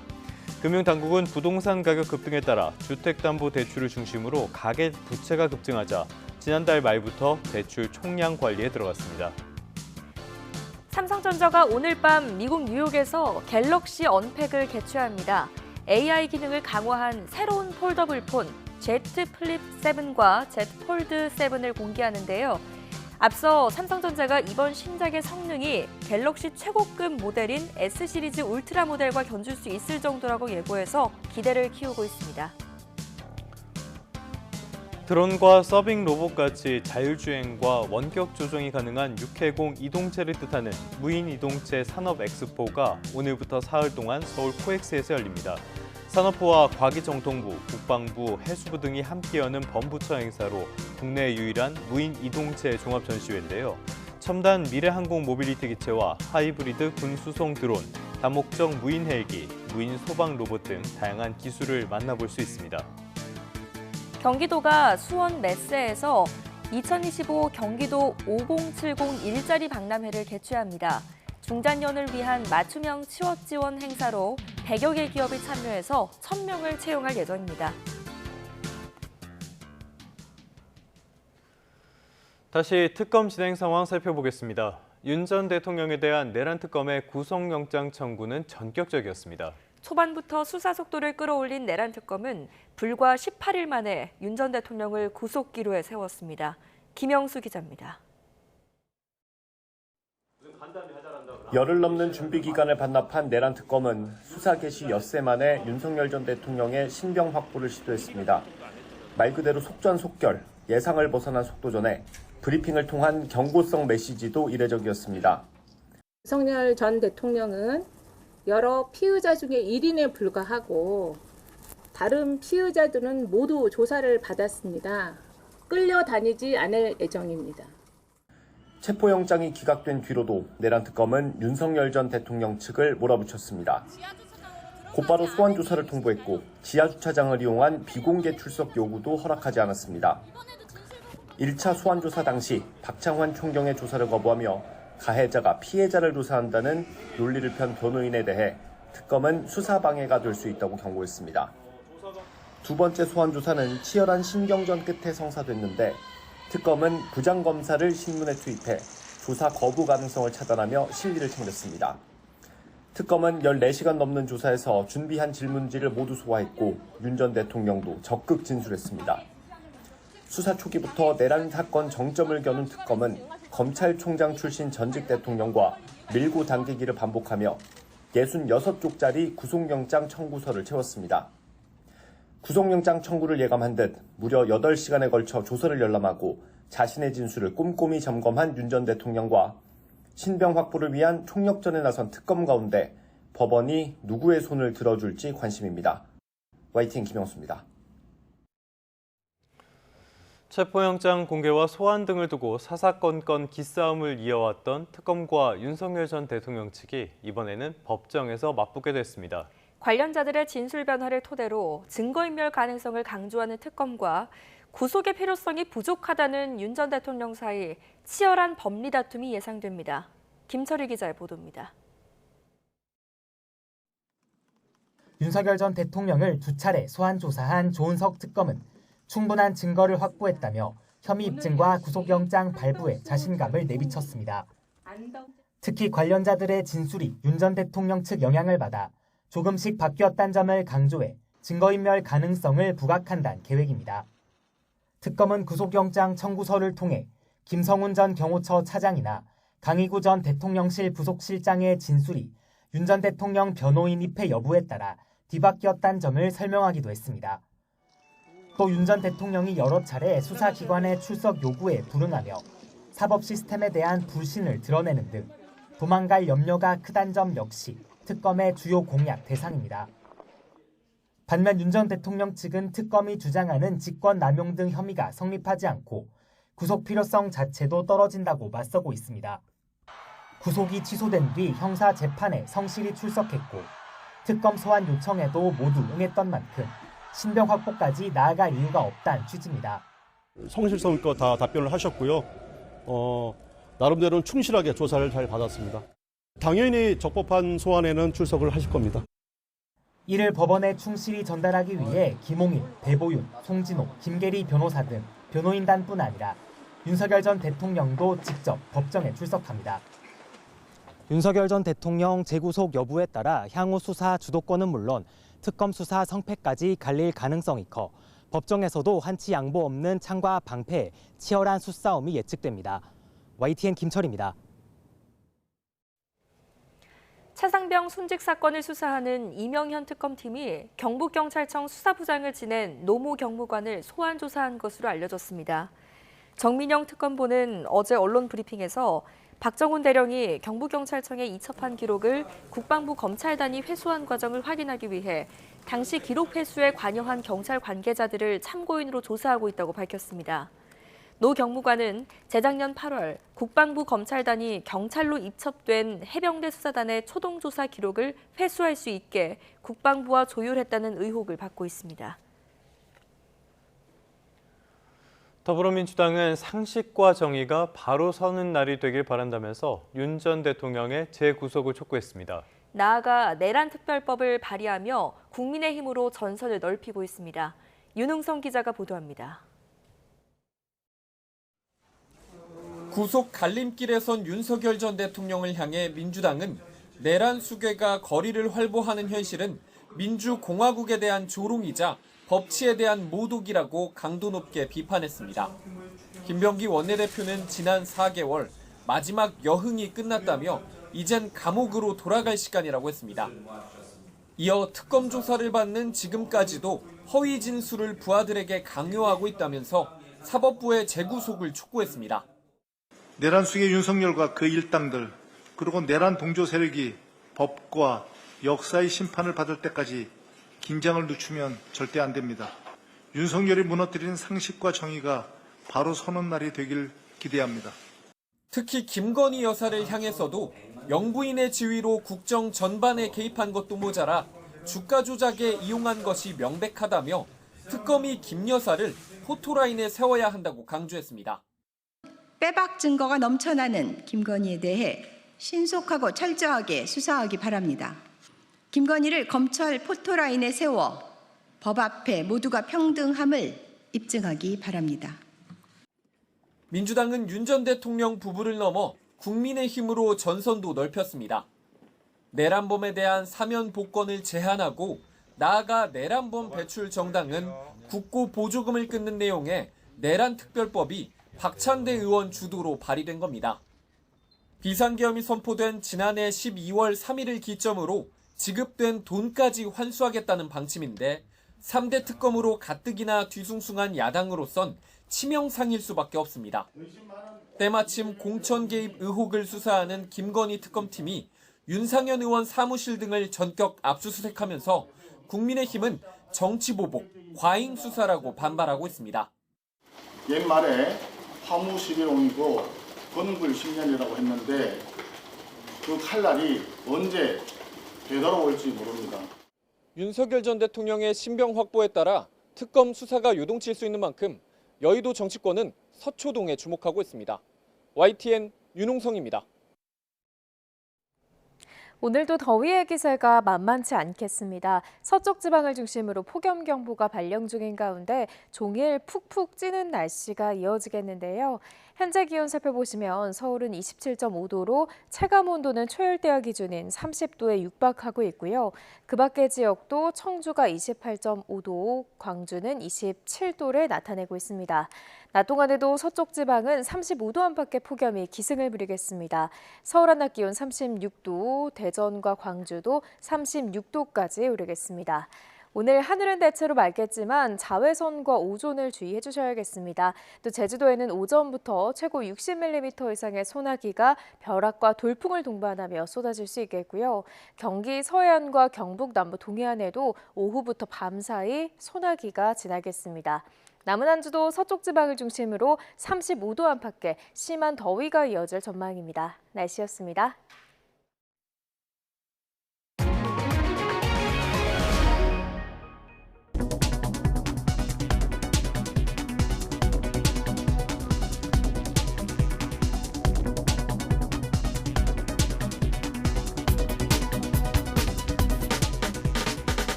금융당국은 부동산 가격 급등에 따라 주택담보대출을 중심으로 가계 부채가 급증하자 지난달 말부터 대출 총량 관리에 들어갔습니다. 삼성전자가 오늘 밤 미국 뉴욕에서 갤럭시 언팩을 개최합니다. AI 기능을 강화한 새로운 폴더블 폰 Z 플립 7과 Z 폴드 7을 공개하는데요. 앞서 삼성전자가 이번 신작의 성능이 갤럭시 최고급 모델인 S시리즈 울트라 모델과 견줄 수 있을 정도라고 예고해서 기대를 키우고 있습니다. 드론과 서빙 로봇같이 자율주행과 원격 조종이 가능한 620 이동체를 뜻하는 무인 이동체 산업 엑스포가 오늘부터 사흘 동안 서울 코엑스에서 열립니다. 산업부와 과기정통부, 국방부, 해수부 등이 함께 여는 범부처 행사로 국내 유일한 무인 이동체 종합 전시회인데요. 첨단 미래항공 모빌리티 기체와 하이브리드 군수송 드론, 다목적 무인 헬기, 무인 소방 로봇 등 다양한 기술을 만나볼 수 있습니다. 경기도가 수원 메세에서 2025 경기도 5070 일자리 박람회를 개최합니다. 중장년을 위한 맞춤형 취업 지원 행사로 100여 개 기업이 참여해서 1,000명을 채용할 예정입니다. 다시 특검 진행 상황 살펴보겠습니다. 윤 전 대통령에 대한 내란 특검의 구속영장 청구는 전격적이었습니다. 초반부터 수사 속도를 끌어올린 내란 특검은 불과 18일 만에 윤 전 대통령을 구속기로에 세웠습니다. 김영수 기자입니다. 열흘 넘는 준비 기간을 반납한 내란 특검은 수사 개시 엿새 만에 윤석열 전 대통령의 신병 확보를 시도했습니다. 말 그대로 속전속결, 예상을 벗어난 속도전에 브리핑을 통한 경고성 메시지도 이례적이었습니다. 윤석열 전 대통령은 여러 피의자 중에 1인에 불과하고 다른 피의자들은 모두 조사를 받았습니다. 끌려다니지 않을 예정입니다. 체포영장이 기각된 뒤로도 내란 특검은 윤석열 전 대통령 측을 몰아붙였습니다. 곧바로 소환 조사를 통보했고 지하주차장을 이용한 비공개 출석 요구도 허락하지 않았습니다. 1차 소환 조사 당시 박창환 총경의 조사를 거부하며 가해자가 피해자를 조사한다는 논리를 편 변호인에 대해 특검은 수사 방해가 될 수 있다고 경고했습니다. 두 번째 소환 조사는 치열한 신경전 끝에 성사됐는데 특검은 부장검사를 신문에 투입해 조사 거부 가능성을 차단하며 실리를 챙겼습니다. 특검은 14시간 넘는 조사에서 준비한 질문지를 모두 소화했고 윤 전 대통령도 적극 진술했습니다. 수사 초기부터 내란 사건 정점을 겨눈 특검은 검찰총장 출신 전직 대통령과 밀고 당기기를 반복하며 66쪽짜리 구속영장 청구서를 채웠습니다. 구속영장 청구를 예감한 듯 무려 8시간에 걸쳐 조서를 열람하고 자신의 진술을 꼼꼼히 점검한 윤 전 대통령과 신병 확보를 위한 총력전에 나선 특검 가운데 법원이 누구의 손을 들어줄지 관심입니다. YTN 김영수입니다. 체포영장 공개와 소환 등을 두고 사사건건 기싸움을 이어왔던 특검과 윤석열 전 대통령 측이 이번에는 법정에서 맞붙게 됐습니다. 관련자들의 진술 변화를 토대로 증거인멸 가능성을 강조하는 특검과 구속의 필요성이 부족하다는 윤 전 대통령 사이 치열한 법리 다툼이 예상됩니다. 김철희 기자의 보도입니다. 윤석열 전 대통령을 두 차례 소환 조사한 조은석 특검은 충분한 증거를 확보했다며 혐의 입증과 구속영장 발부에 자신감을 내비쳤습니다. 특히 관련자들의 진술이 윤 전 대통령 측 영향을 받아 조금씩 바뀌었다는 점을 강조해 증거인멸 가능성을 부각한다는 계획입니다. 특검은 구속영장 청구서를 통해 김성훈 전 경호처 차장이나 강희구 전 대통령실 부속실장의 진술이 윤 전 대통령 변호인 입회 여부에 따라 뒤바뀌었다는 점을 설명하기도 했습니다. 또 윤 전 대통령이 여러 차례 수사기관의 출석 요구에 불응하며 사법 시스템에 대한 불신을 드러내는 등 도망갈 염려가 크다는 점 역시 특검의 주요 공약 대상입니다. 반면 윤 전 대통령 측은 특검이 주장하는 직권남용 등 혐의가 성립하지 않고 구속 필요성 자체도 떨어진다고 맞서고 있습니다. 구속이 취소된 뒤 형사 재판에 성실히 출석했고 특검 소환 요청에도 모두 응했던 만큼 신병 확보까지 나아갈 이유가 없다는 취지입니다. 성실성껏 다 답변을 하셨고요. 나름대로는 충실하게 조사를 잘 받았습니다. 당연히 적법한 소환에는 출석을 하실 겁니다. 이를 법원에 충실히 전달하기 위해 김홍일, 배보윤, 송진호, 김계리 변호사 등 변호인단뿐 아니라 윤석열 전 대통령도 직접 법정에 출석합니다. 윤석열 전 대통령 재구속 여부에 따라 향후 수사 주도권은 물론 특검 수사 성패까지 갈릴 가능성이 커 법정에서도 한치 양보 없는 창과 방패에 치열한 수싸움이 예측됩니다. YTN 김철입니다. 차상병 순직 사건을 수사하는 이명현 특검팀이 경북경찰청 수사부장을 지낸 노모 경무관을 소환 조사한 것으로 알려졌습니다. 정민영 특검보는 어제 언론 브리핑에서 박정훈 대령이 경북경찰청에 이첩한 기록을 국방부 검찰단이 회수한 과정을 확인하기 위해 당시 기록 회수에 관여한 경찰 관계자들을 참고인으로 조사하고 있다고 밝혔습니다. 노 경무관은 재작년 8월 국방부 검찰단이 경찰로 입첩된 해병대 수사단의 초동조사 기록을 회수할 수 있게 국방부와 조율했다는 의혹을 받고 있습니다. 더불어민주당은 상식과 정의가 바로 서는 날이 되길 바란다면서 윤 전 대통령의 재구속을 촉구했습니다. 나아가 내란 특별법을 발의하며 국민의힘으로 전선을 넓히고 있습니다. 윤웅성 기자가 보도합니다. 구속 갈림길에 선 윤석열 전 대통령을 향해 민주당은 내란 수괴가 거리를 활보하는 현실은 민주공화국에 대한 조롱이자 법치에 대한 모독이라고 강도 높게 비판했습니다. 김병기 원내대표는 지난 4개월 마지막 여흥이 끝났다며 이젠 감옥으로 돌아갈 시간이라고 했습니다. 이어 특검 조사를 받는 지금까지도 허위 진술을 부하들에게 강요하고 있다면서 사법부의 재구속을 촉구했습니다. 내란 수괴 윤석열과 그 일당들 그리고 내란 동조 세력이 법과 역사의 심판을 받을 때까지 긴장을 늦추면 절대 안 됩니다. 윤석열이 무너뜨린 상식과 정의가 바로 서는 날이 되길 기대합니다. 특히 김건희 여사를 향해서도 영부인의 지위로 국정 전반에 개입한 것도 모자라 주가 조작에 이용한 것이 명백하다며 특검이 김 여사를 포토라인에 세워야 한다고 강조했습니다. 빼박 증거가 넘쳐나는 김건희에 대해 신속하고 철저하게 수사하기 바랍니다. 김건희를 검찰 포토라인에 세워 법 앞에 모두가 평등함을 입증하기 바랍니다. 민주당은 윤 전 대통령 부부를 넘어 국민의힘으로 전선도 넓혔습니다. 내란범에 대한 사면 복권을 제한하고 나아가 내란범 배출 정당은 국고 보조금을 끊는 내용의 내란특별법이 박찬대 의원 주도로 발의된 겁니다. 비상계엄이 선포된 지난해 12월 3일을 기점으로 지급된 돈까지 환수하겠다는 방침인데 3대 특검으로 가뜩이나 뒤숭숭한 야당으로선 치명상일 수밖에 없습니다. 때마침 공천 개입 의혹을 수사하는 김건희 특검팀이 윤상현 의원 사무실 등을 전격 압수수색하면서 국민의힘은 정치보복, 과잉 수사라고 반발하고 있습니다. 옛말에 화무 11홍이고 건불 10년이라고 했는데 그 칼날이 언제 되돌아올지 모릅니다. 윤석열 전 대통령의 신병 확보에 따라 특검 수사가 요동칠 수 있는 만큼 여의도 정치권은 서초동에 주목하고 있습니다. YTN 윤홍성입니다. 오늘도 더위의 기세가 만만치 않겠습니다. 서쪽 지방을 중심으로 폭염경보가 발령 중인 가운데 종일 푹푹 찌는 날씨가 이어지겠는데요. 현재 기온 살펴보시면 서울은 27.5도로 체감온도는 초열대야 기준인 30도에 육박하고 있고요. 그 밖의 지역도 청주가 28.5도, 광주는 27도를 나타내고 있습니다. 낮 동안에도 서쪽 지방은 35도 안팎의 폭염이 기승을 부리겠습니다. 서울 한낮 기온 36도, 대전과 광주도 36도까지 오르겠습니다. 오늘 하늘은 대체로 맑겠지만 자외선과 오존을 주의해 주셔야겠습니다. 또 제주도에는 오전부터 최고 60mm 이상의 소나기가 벼락과 돌풍을 동반하며 쏟아질 수 있겠고요. 경기 서해안과 경북 남부 동해안에도 오후부터 밤 사이 소나기가 지나겠습니다. 남은 한 주도 서쪽 지방을 중심으로 35도 안팎의 심한 더위가 이어질 전망입니다. 날씨였습니다.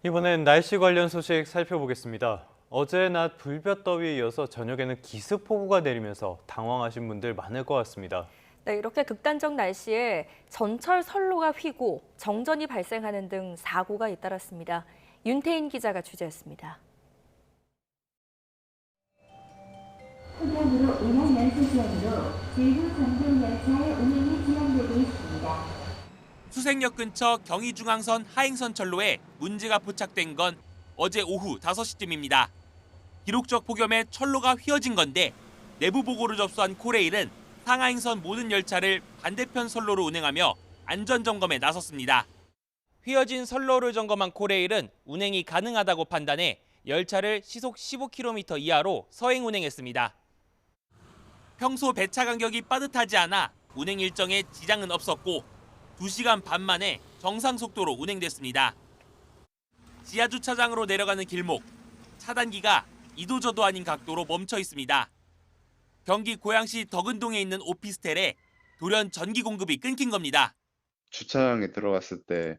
이번엔 날씨 관련 소식 살펴보겠습니다. 어제 낮 불볕더위에 이어서 저녁에는 기습폭우가 내리면서 당황하신 분들 많을 것 같습니다. 네, 이렇게 극단적 날씨에 전철 선로가 휘고 정전이 발생하는 등 사고가 잇따랐습니다. 윤태인 기자가 취재했습니다. 폭염으로 인한 연수 지연으로 일부 전동 열차의 운행이 지연되고 있습니다. 수색역 근처 경의중앙선 하행선철로에 문제가 포착된 건 어제 오후 5시쯤입니다. 기록적 폭염에 철로가 휘어진 건데 내부 보고를 접수한 코레일은 상하행선 모든 열차를 반대편 선로로 운행하며 안전점검에 나섰습니다. 휘어진 선로를 점검한 코레일은 운행이 가능하다고 판단해 열차를 시속 15km 이하로 서행 운행했습니다. 평소 배차 간격이 빠듯하지 않아 운행 일정에 지장은 없었고 2시간 반 만에 정상 속도로 운행됐습니다. 지하주차장으로 내려가는 길목, 차단기가 이도저도 아닌 각도로 멈춰 있습니다. 경기 고양시 덕은동에 있는 오피스텔에 돌연 전기 공급이 끊긴 겁니다. 주차장에 들어갔을 때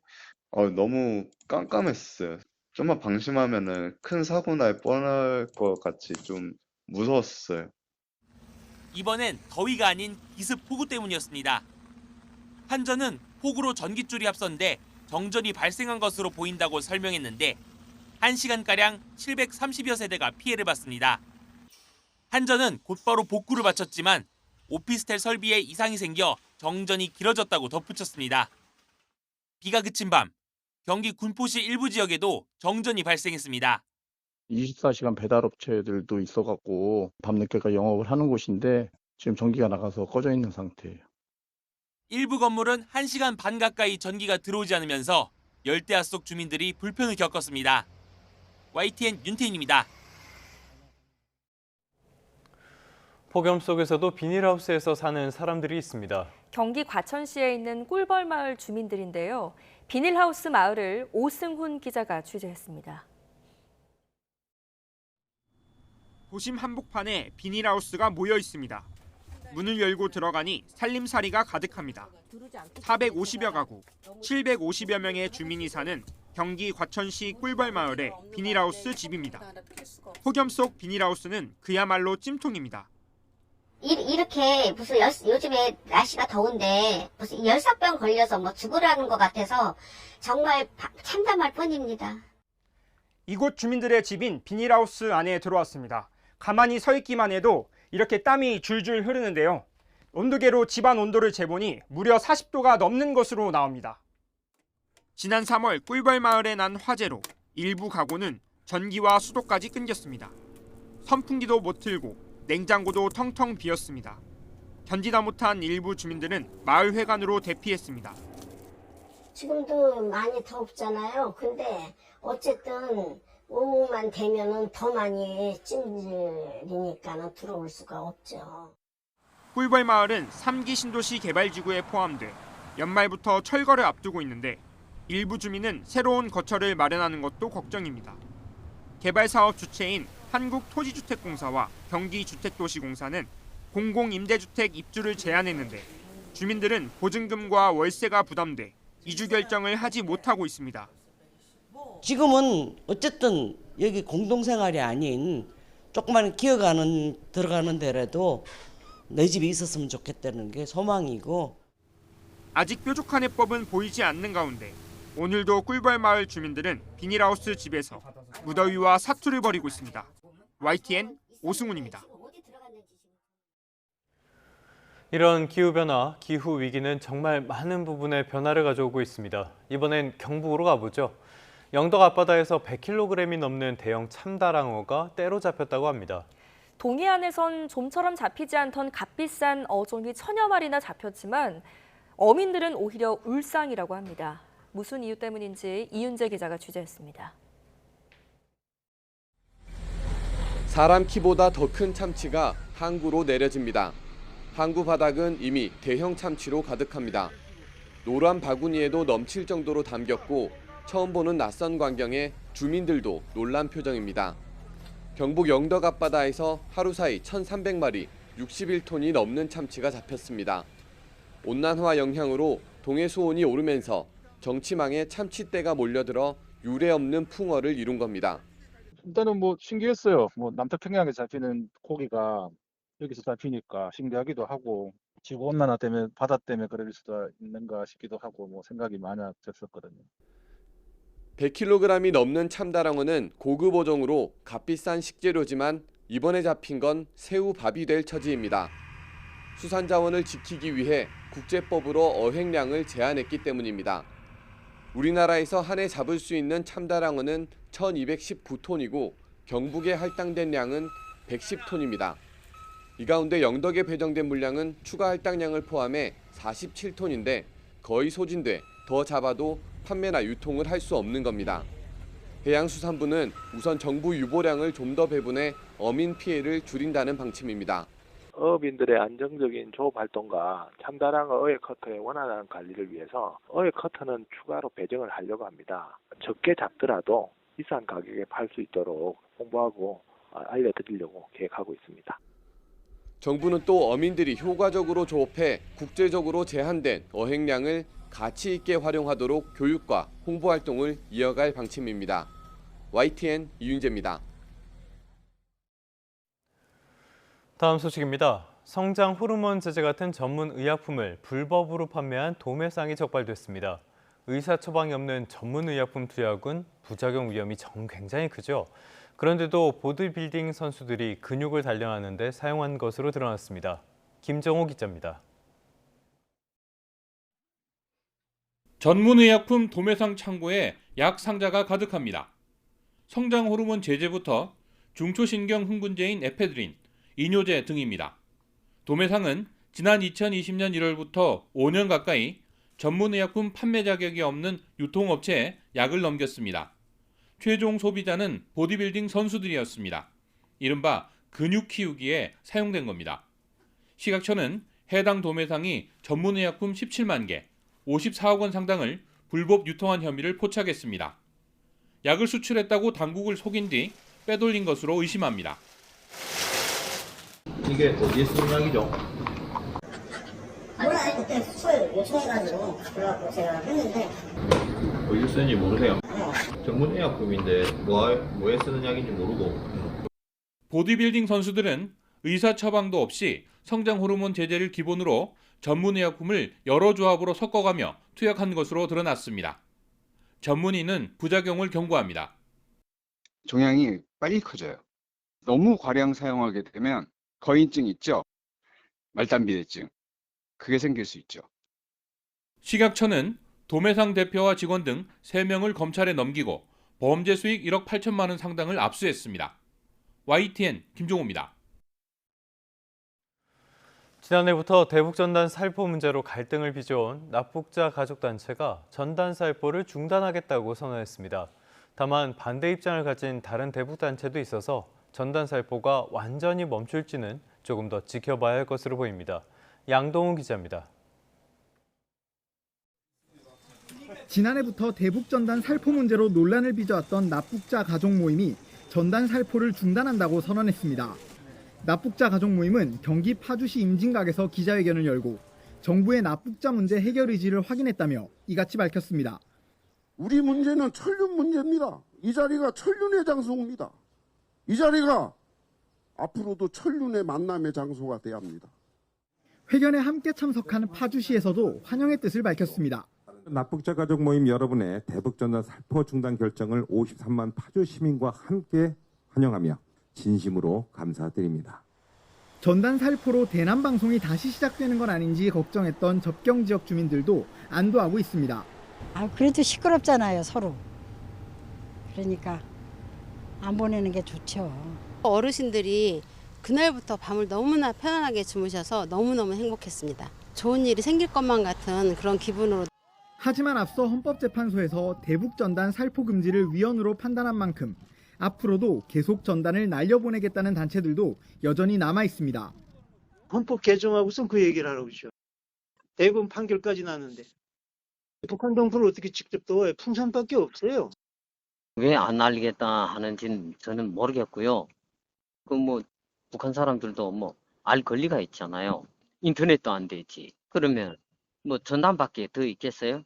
너무 깜깜했어요. 좀만 방심하면은 큰 사고 날 뻔할 것 같이 좀 무서웠어요. 이번엔 더위가 아닌 기습 폭우 때문이었습니다. 한전은 폭우로 전깃줄이 합선돼 정전이 발생한 것으로 보인다고 설명했는데 1시간가량 730여 세대가 피해를 봤습니다. 한전은 곧바로 복구를 마쳤지만 오피스텔 설비에 이상이 생겨 정전이 길어졌다고 덧붙였습니다. 비가 그친 밤, 경기 군포시 일부 지역에도 정전이 발생했습니다. 24시간 배달업체들도 있어갖고 밤늦게까지 영업을 하는 곳인데 지금 전기가 나가서 꺼져 있는 상태예요. 일부 건물은 1시간 반 가까이 전기가 들어오지 않으면서 열대야 속 주민들이 불편을 겪었습니다. YTN 윤태인입니다. 폭염 속에서도 비닐하우스에서 사는 사람들이 있습니다. 경기 과천시에 있는 꿀벌마을 주민들인데요. 비닐하우스 마을을 오승훈 기자가 취재했습니다. 도심 한복판에 비닐하우스가 모여 있습니다. 문을 열고 들어가니 살림살이가 가득합니다. 450여 가구, 750여 명의 주민이 사는 경기 과천시 꿀벌마을의 비닐하우스 집입니다. 폭염 속 비닐하우스는 그야말로 찜통입니다. 이렇게 무슨 요즘에 날씨가 더운데 무슨 열사병 걸려서 뭐 죽으라는 것 같아서 정말 참담할 뿐입니다. 이곳 주민들의 집인 비닐하우스 안에 들어왔습니다. 가만히 서 있기만 해도 이렇게 땀이 줄줄 흐르는데요. 온도계로 집안 온도를 재보니 무려 40도가 넘는 것으로 나옵니다. 지난 3월 꿀벌마을에 난 화재로 일부 가구는 전기와 수도까지 끊겼습니다. 선풍기도 못 틀고 냉장고도 텅텅 비었습니다. 견디다 못한 일부 주민들은 마을 회관으로 대피했습니다. 지금도 많이 덥잖아요. 근데 어쨌든 오후만 되면은 더 많이 찜질이니까는 들어올 수가 없죠. 꿀벌마을은 3기 신도시 개발지구에 포함돼 연말부터 철거를 앞두고 있는데 일부 주민은 새로운 거처를 마련하는 것도 걱정입니다. 개발사업 주체인 한국토지주택공사와 경기주택도시공사는 공공임대주택 입주를 제한했는데 주민들은 보증금과 월세가 부담돼 이주 결정을 하지 못하고 있습니다. 지금은 어쨌든 여기 공동생활이 아닌 조그만 기어가는 들어가는 데라도 내 집이 있었으면 좋겠다는 게 소망이고. 아직 뾰족한 해법은 보이지 않는 가운데 오늘도 꿀벌마을 주민들은 비닐하우스 집에서 무더위와 사투를 벌이고 있습니다. YTN 오승훈입니다. 이런 기후변화, 기후위기는 정말 많은 부분에 변화를 가져오고 있습니다. 이번엔 경북으로 가보죠. 영덕 앞바다에서 100kg이 넘는 대형 참다랑어가 때로 잡혔다고 합니다. 동해안에선 좀처럼 잡히지 않던 값비싼 어종이 천여 마리나 잡혔지만 어민들은 오히려 울상이라고 합니다. 무슨 이유 때문인지 이윤재 기자가 취재했습니다. 사람 키보다 더 큰 참치가 항구로 내려집니다. 항구 바닥은 이미 대형 참치로 가득합니다. 노란 바구니에도 넘칠 정도로 담겼고 처음 보는 낯선 광경에 주민들도 놀란 표정입니다. 경북 영덕 앞바다에서 하루 사이 1,300마리, 61톤이 넘는 참치가 잡혔습니다. 온난화 영향으로 동해 수온이 오르면서 정치망에 참치떼가 몰려들어 유례없는 풍어를 이룬 겁니다. 일단은 신기했어요. 남태평양에 잡히는 고기가 여기서 잡히니까 신기하기도 하고 지구온난화 때문에 바다 때문에 그럴 수도 있는가 싶기도 하고 생각이 많아졌었거든요. 100kg이 넘는 참다랑어는 고급 어종으로 값비싼 식재료지만 이번에 잡힌 건 새우밥이 될 처지입니다. 수산자원을 지키기 위해 국제법으로 어획량을 제한했기 때문입니다. 우리나라에서 한 해 잡을 수 있는 참다랑어는 1219톤이고 경북에 할당된 양은 110톤입니다. 이 가운데 영덕에 배정된 물량은 추가 할당량을 포함해 47톤인데 거의 소진돼 더 잡아도 판매나 유통을 할 수 없는 겁니다. 해양수산부는 우선 정부 유보량을 좀 더 배분해 어민 피해를 줄인다는 방침입니다. 어민들의 안정적인 조업 활동과 참다랑어 어획 커터의 원활한 관리를 위해서 어획 커터는 추가로 배정을 하려고 합니다. 적게 잡더라도 비싼 가격에 팔 수 있도록 홍보하고 알려드리려고 계획하고 있습니다. 정부는 또 어민들이 효과적으로 조업해 국제적으로 제한된 어획량을 가치 있게 활용하도록 교육과 홍보 활동을 이어갈 방침입니다. YTN 이윤재입니다. 다음 소식입니다. 성장 호르몬 제제 같은 전문 의약품을 불법으로 판매한 도매상이 적발됐습니다. 의사 처방이 없는 전문 의약품 투약은 부작용 위험이 굉장히 크죠. 그런데도 보디빌딩 선수들이 근육을 단련하는 데 사용한 것으로 드러났습니다. 김정호 기자입니다. 전문의약품 도매상 창고에 약 상자가 가득합니다. 성장 호르몬 제제부터 중초신경 흥분제인 에페드린, 이뇨제 등입니다. 도매상은 지난 2020년 1월부터 5년 가까이 전문의약품 판매 자격이 없는 유통업체에 약을 넘겼습니다. 최종 소비자는 보디빌딩 선수들이었습니다. 이른바 근육 키우기에 사용된 겁니다. 식약처는 해당 도매상이 전문의약품 17만 개, 54억 원 상당을 불법 유통한 혐의를 포착했습니다. 약을 수출했다고 당국을 속인 뒤 빼돌린 것으로 의심합니다. 이게 어디에 쓰는 약이죠? 몰라요. 그때 수출 요청해가지고 그래갖고 제가 했는데 어디에 쓰는지 모르세요? 전문 의약품인데 뭐에 쓰는 약인지 모르고. 보디빌딩 선수들은 의사 처방도 없이 성장 호르몬 제제를 기본으로 전문 의약품을 여러 조합으로 섞어가며 투약한 것으로 드러났습니다. 전문의는 부작용을 경고합니다. 종양이 빨리 커져요. 너무 과량 사용하게 되면 거인증 있죠? 말단비대증. 그게 생길 수 있죠. 식약처는 도매상 대표와 직원 등 3명을 검찰에 넘기고 범죄 수익 1억 8천만 원 상당을 압수했습니다. YTN 김종호입니다. 지난해부터 대북전단 살포 문제로 갈등을 빚어온 납북자 가족단체가 전단 살포를 중단하겠다고 선언했습니다. 다만 반대 입장을 가진 다른 대북단체도 있어서 전단 살포가 완전히 멈출지는 조금 더 지켜봐야 할 것으로 보입니다. 양동훈 기자입니다. 지난해부터 대북전단 살포 문제로 논란을 빚어왔던 납북자 가족 모임이 전단 살포를 중단한다고 선언했습니다. 납북자 가족 모임은 경기 파주시 임진각에서 기자회견을 열고 정부의 납북자 문제 해결 의지를 확인했다며 이같이 밝혔습니다. 우리 문제는 천륜 문제입니다. 이 자리가 천륜의 장소입니다. 이 자리가 앞으로도 천륜의 만남의 장소가 돼야 합니다. 회견에 함께 참석한 파주시에서도 환영의 뜻을 밝혔습니다. 납북자 가족 모임 여러분의 대북전단 살포 중단 결정을 53만 파주 시민과 함께 환영하며 진심으로 감사드립니다. 전단 살포로 대남 방송이 다시 시작되는 건 아닌지 걱정했던 접경 지역 주민들도 안도하고 있습니다. 그래도 시끄럽잖아요, 서로. 그러니까 안 보내는 게 좋죠. 어르신들이 그날부터 밤을 너무나 편안하게 주무셔서 너무너무 행복했습니다. 좋은 일이 생길 것만 같은 그런 기분으로. 하지만 앞서 헌법재판소에서 대북전단 살포 금지를 위헌으로 판단한 만큼 앞으로도 계속 전단을 날려보내겠다는 단체들도 여전히 남아 있습니다. 헌법 개정하고선 그 얘기를 하라고 그러죠. 대법원 판결까지 났는데 북한 정부를 어떻게 직접 넣어요? 풍선밖에 없어요. 왜 안 날리겠다 하는지는 저는 모르겠고요. 북한 사람들도 알 권리가 있잖아요. 인터넷도 안 되지. 그러면 전단밖에 더 있겠어요?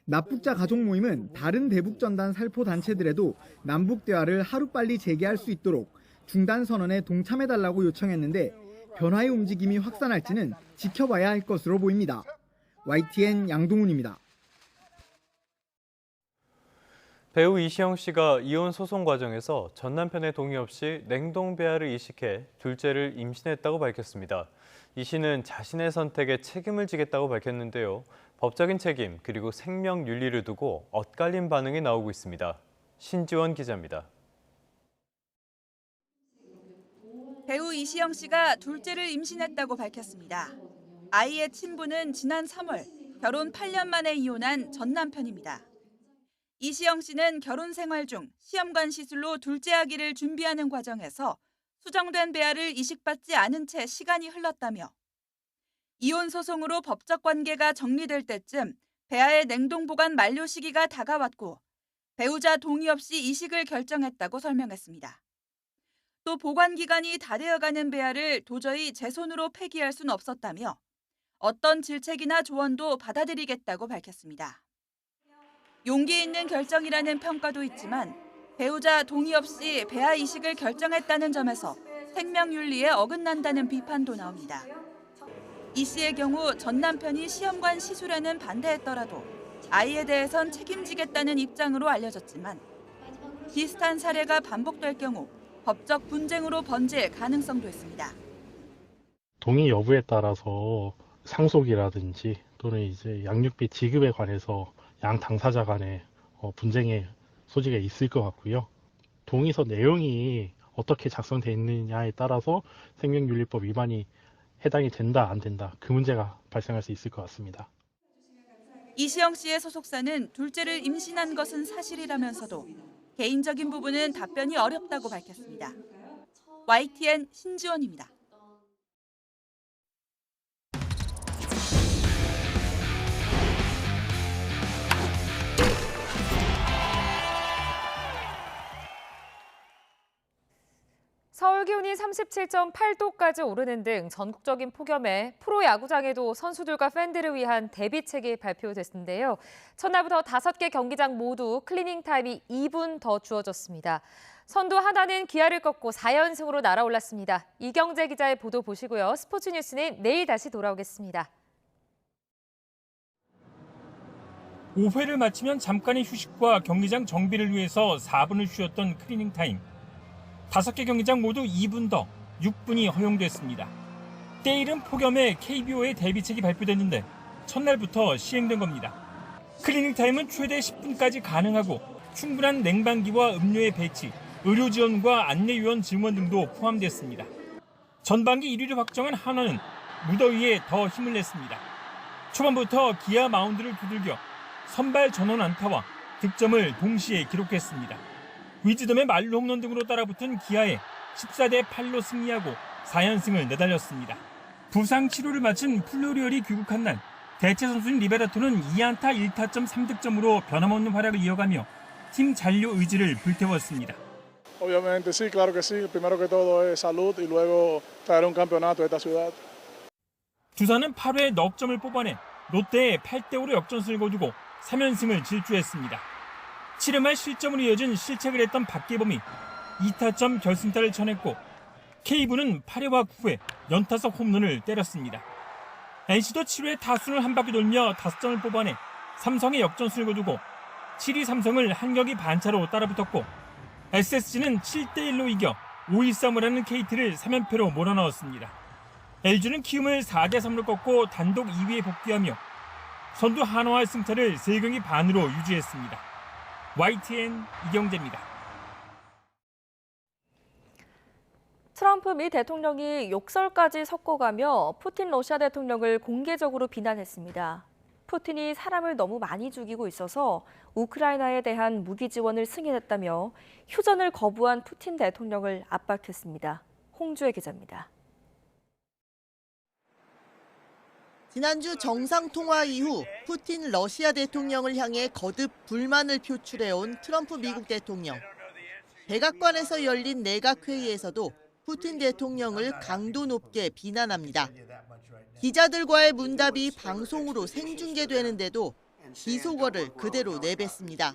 납북자 가족 모임은 다른 대북전단 살포 단체들에도 남북 대화를 하루빨리 재개할 수 있도록 중단 선언에 동참해달라고 요청했는데 변화의 움직임이 확산할지는 지켜봐야 할 것으로 보입니다. YTN 양동훈입니다. 배우 이시영 씨가 이혼 소송 과정에서 전 남편의 동의 없이 냉동 배아를 이식해 둘째를 임신했다고 밝혔습니다. 이 씨는 자신의 선택에 책임을 지겠다고 밝혔는데요. 법적인 책임 그리고 생명 윤리를 두고 엇갈린 반응이 나오고 있습니다. 신지원 기자입니다. 배우 이시영 씨가 둘째를 임신했다고 밝혔습니다. 아이의 친부는 지난 3월 결혼 8년 만에 이혼한 전 남편입니다. 이시영 씨는 결혼 생활 중 시험관 시술로 둘째 아기를 준비하는 과정에서 수정된 배아를 이식받지 않은 채 시간이 흘렀다며 이혼 소송으로 법적 관계가 정리될 때쯤 배아의 냉동 보관 만료 시기가 다가왔고 배우자 동의 없이 이식을 결정했다고 설명했습니다. 또 보관 기간이 다 되어가는 배아를 도저히 제 손으로 폐기할 순 없었다며 어떤 질책이나 조언도 받아들이겠다고 밝혔습니다. 용기 있는 결정이라는 평가도 있지만 배우자 동의 없이 배아 이식을 결정했다는 점에서 생명윤리에 어긋난다는 비판도 나옵니다. 이 씨의 경우 전 남편이 시험관 시술에는 반대했더라도 아이에 대해선 책임지겠다는 입장으로 알려졌지만 비슷한 사례가 반복될 경우 법적 분쟁으로 번질 가능성도 있습니다. 동의 여부에 따라서 상속이라든지 또는 이제 양육비 지급에 관해서 양 당사자 간에 분쟁의 소지가 있을 것 같고요. 동의서 내용이 어떻게 작성되어 있느냐에 따라서 생명윤리법 위반이 해당이 된다 안 된다 그 문제가 발생할 수 있을 것 같습니다. 이시영 씨의 소속사는 둘째를 임신한 것은 사실이라면서도 개인적인 부분은 답변이 어렵다고 밝혔습니다. YTN 신지원입니다. 서울 기온이 37.8도까지 오르는 등 전국적인 폭염에 프로야구장에도 선수들과 팬들을 위한 대비책이 발표됐는데요. 첫날부터 5개 경기장 모두 클리닝 타임이 2분 더 주어졌습니다. 선두 하나는 기아를 꺾고 4연승으로 날아올랐습니다. 이경재 기자의 보도 보시고요. 스포츠 뉴스는 내일 다시 돌아오겠습니다. 5회를 마치면 잠깐의 휴식과 경기장 정비를 위해서 4분을 쉬었던 클리닝 타임. 5개 경기장 모두 2분 더 6분이 허용됐습니다. 때이른 폭염에 KBO의 대비책이 발표됐는데 첫날부터 시행된 겁니다. 클리닝 타임은 최대 10분까지 가능하고 충분한 냉방기와 음료의 배치, 의료 지원과 안내위원 증원 등도 포함됐습니다. 전반기 1위를 확정한 한화는 무더위에 더 힘을 냈습니다. 초반부터 기아 마운드를 두들겨 선발 전원 안타와 득점을 동시에 기록했습니다. 위즈덤의 말루 홈런 등으로 따라붙은 기아에 14대 8로 승리하고 4연승을 내달렸습니다. 부상 치료를 마친 플로리얼이 귀국한 날 대체 선수인 리베라토는 2안타 1타점 3득점으로 변함없는 활약을 이어가며 팀 잔류 의지를 불태웠습니다. Obviamente sí, claro que sí. Primero que todo es salud y luego traer un campeonato a esta ciudad. 두산은 8회에 넉 점을 뽑아내 롯데에 8대5로 역전승을 거두고 3연승을 질주했습니다. 7회 말 실점으로 이어진 실책을 했던 박계범이 2타점 결승타를 쳐냈고 K부는 8회와 9회 연타석 홈런을 때렸습니다. NC도 7회 타순을 한 바퀴 돌며 5점을 뽑아내 삼성의 역전승을 거두고 7위 삼성을 한 경기 반차로 따라붙었고 SSG는 7대1로 이겨 5-1-3을 하는 KT를 3연패로 몰아넣었습니다. LG는 키움을 4대3으로 꺾고 단독 2위에 복귀하며 선두 한화의 승차를 3경기 반으로 유지했습니다. YTN 이경재입니다. 트럼프 미 대통령이 욕설까지 섞어가며 푸틴 러시아 대통령을 공개적으로 비난했습니다. 푸틴이 사람을 너무 많이 죽이고 있어서 우크라이나에 대한 무기 지원을 승인했다며 휴전을 거부한 푸틴 대통령을 압박했습니다. 홍주혜 기자입니다. 지난주 정상통화 이후 푸틴 러시아 대통령을 향해 거듭 불만을 표출해온 트럼프 미국 대통령. 백악관에서 열린 내각회의에서도 푸틴 대통령을 강도 높게 비난합니다. 기자들과의 문답이 방송으로 생중계되는데도 비속어를 그대로 내뱉습니다.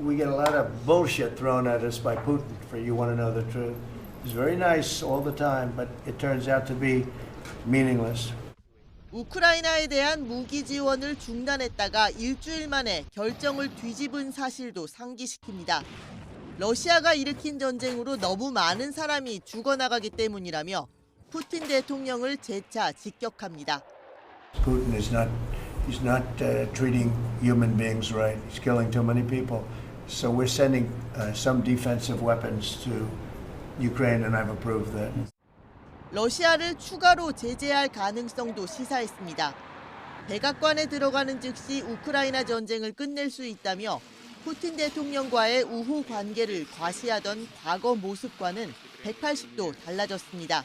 We get a lot of bullshit thrown at us by Putin for you want to know the truth. He's very nice all the time, but it turns out to be meaningless. 우크라이나에 대한 무기 지원을 중단했다가 일주일 만에 결정을 뒤집은 사실도 상기시킵니다. 러시아가 일으킨 전쟁으로 너무 많은 사람이 죽어나가기 때문이라며 푸틴 대통령을 재차 직격합니다. Putin is not treating human beings right. He's killing too many people. So we're sending some defensive weapons to Ukraine, and I've approved that. 러시아를 추가로 제재할 가능성도 시사했습니다. 백악관에 들어가는 즉시 우크라이나 전쟁을 끝낼 수 있다며 푸틴 대통령과의 우호 관계를 과시하던 과거 모습과는 180도 달라졌습니다.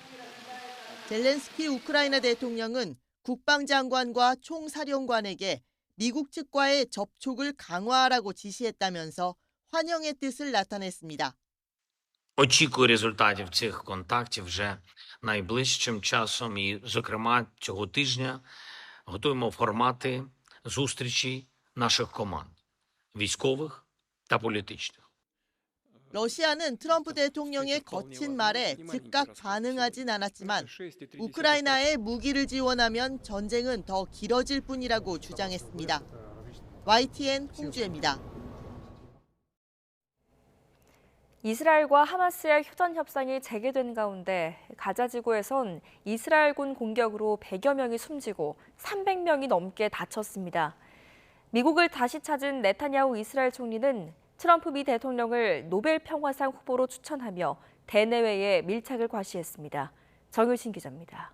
젤렌스키 우크라이나 대통령은 국방장관과 총사령관에게 미국 측과의 접촉을 강화하라고 지시했다면서 환영의 뜻을 나타냈습니다. Очікую результатів цих контактів вже найближчим часом і, зокрема, цього тижня готуємо формати зустрічей наших команд – військових та політичних. 러시아는 트럼프 대통령의 거친 말에 즉각 반응하진 않았지만 우크라이나에 무기를 지원하면 전쟁은 더 길어질 뿐이라고 주장했습니다. YTN 홍주혜입니다. 이스라엘과 하마스의 휴전 협상이 재개된 가운데 가자 지구에선 이스라엘군 공격으로 100여 명이 숨지고 300명이 넘게 다쳤습니다. 미국을 다시 찾은 네타냐후 이스라엘 총리는 트럼프 미 대통령을 노벨 평화상 후보로 추천하며 대내외에 밀착을 과시했습니다. 정유신 기자입니다.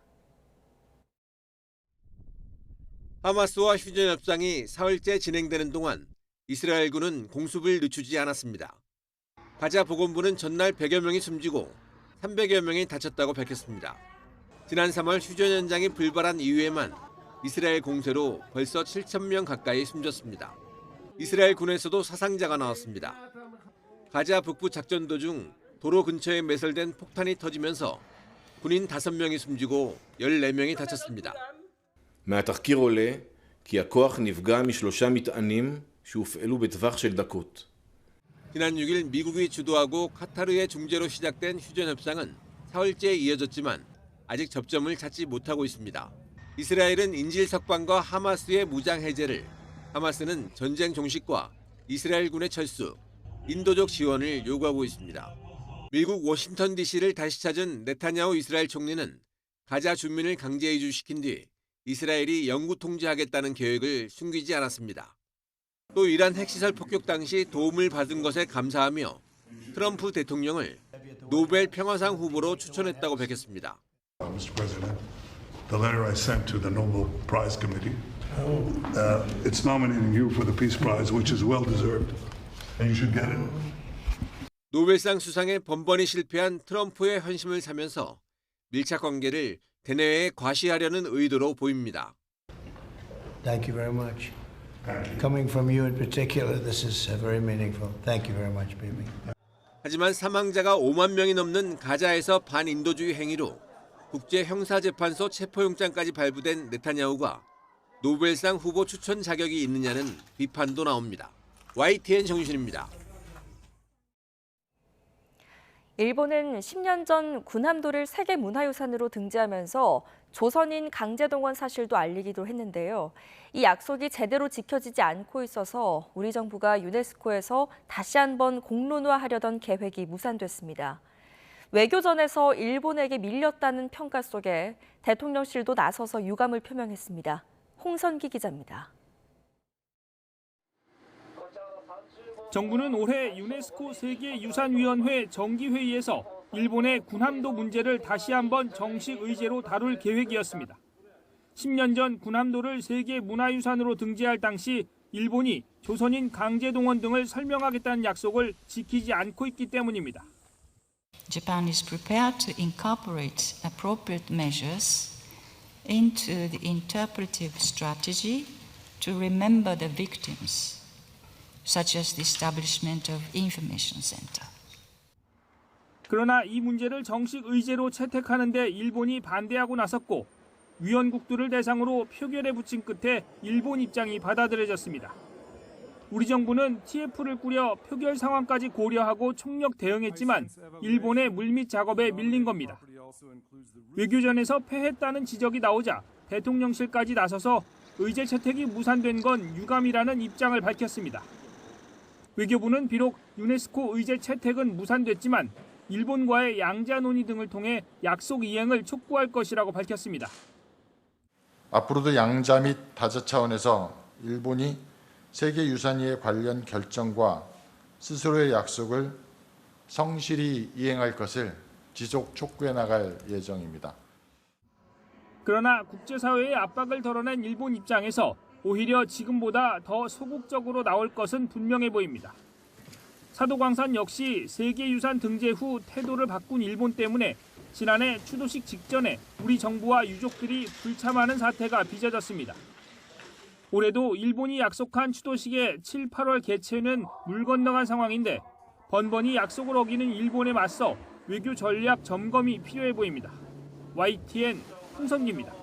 하마스와 휴전 협상이 사흘째 진행되는 동안 이스라엘군은 공습을 늦추지 않았습니다. 가자 보건부는 전날 100여 명이 숨지고 300여 명이 다쳤다고 밝혔습니다. 지난 3월 휴전 현장이 불발한 이후에만 이스라엘 공세로 벌써 7,000명 가까이 숨졌습니다. 이스라엘 군에서도 사상자가 나왔습니다. 가자 북부 작전 도중 도로 근처에 매설된 폭탄이 터지면서 군인 5명이 숨지고 14명이 다쳤습니다. מהתחקיר עולה כי הכוח נפגע מ3 מטענים שהופעלו בטווח של דקות. 지난 6일 미국이 주도하고 카타르의 중재로 시작된 휴전 협상은 사흘째 이어졌지만 아직 접점을 찾지 못하고 있습니다. 이스라엘은 인질 석방과 하마스의 무장 해제를, 하마스는 전쟁 종식과 이스라엘군의 철수, 인도적 지원을 요구하고 있습니다. 미국 워싱턴 DC를 다시 찾은 네타냐후 이스라엘 총리는 가자 주민을 강제 이주시킨 뒤 이스라엘이 영구 통제하겠다는 계획을 숨기지 않았습니다. 또 이란 핵시설 폭격 당시 도움을 받은 것에 감사하며 트럼프 대통령을 노벨 평화상 후보로 추천했다고 밝혔습니다. Mr. President, the letter I sent to the Nobel Prize Committee, it's nominating you for the Peace Prize, which is well deserved, and you should get it. 노벨상 수상에 번번이 실패한 트럼프의 헌심을 사면서 밀착 관계를 대내외에 과시하려는 의도로 보입니다. Thank you very much. Coming from you in particular, this is very meaningful. Thank you very much, Bibi. 하지만 사망자가 5만 명이 넘는 가자에서 반인도주의 행위로 국제형사재판소 체포영장까지 발부된 네타냐후가 노벨상 후보 추천 자격이 있느냐는 비판도 나옵니다. YTN 정유신입니다. 일본은 10년 전 군함도를 세계문화유산으로 등재하면서 조선인 강제동원 사실도 알리기도 했는데요. 이 약속이 제대로 지켜지지 않고 있어서 우리 정부가 유네스코에서 다시 한번 공론화하려던 계획이 무산됐습니다. 외교전에서 일본에게 밀렸다는 평가 속에 대통령실도 나서서 유감을 표명했습니다. 홍선기 기자입니다. 정부는 올해 유네스코 세계유산위원회 정기회의에서 일본의 군함도 문제를 다시 한번 정식 의제로 다룰 계획이었습니다. 10년 전 군함도를 세계문화유산으로 등재할 당시 일본이 조선인 강제동원 등을 설명하겠다는 약속을 지키지 않고 있기 때문입니다. Japan is prepared to incorporate appropriate measures into the interpretive strategy to remember the victims, such as the establishment of information center. 그러나 이 문제를 정식 의제로 채택하는 데 일본이 반대하고 나섰고 위원국들을 대상으로 표결에 붙인 끝에 일본 입장이 받아들여졌습니다. 우리 정부는 TF를 꾸려 표결 상황까지 고려하고 총력 대응했지만 일본의 물밑 작업에 밀린 겁니다. 외교전에서 패했다는 지적이 나오자 대통령실까지 나서서 의제 채택이 무산된 건 유감이라는 입장을 밝혔습니다. 외교부는 비록 유네스코 의제 채택은 무산됐지만 일본과의 양자 논의 등을 통해 약속 이행을 촉구할 것이라고 밝혔습니다. 앞으로도 양자 및 다자 차원에서 일본이 세계유산위에 관련 결정과 스스로의 약속을 성실히 이행할 것을 지속 촉구해 나갈 예정입니다. 그러나 국제사회의 압박을 덜어낸 일본 입장에서 오히려 지금보다 더 소극적으로 나올 것은 분명해 보입니다. 사도광산 역시 세계유산 등재 후 태도를 바꾼 일본 때문에 지난해 추도식 직전에 우리 정부와 유족들이 불참하는 사태가 빚어졌습니다. 올해도 일본이 약속한 추도식의 7, 8월 개최는 물 건너간 상황인데 번번이 약속을 어기는 일본에 맞서 외교 전략 점검이 필요해 보입니다. YTN 홍성기입니다.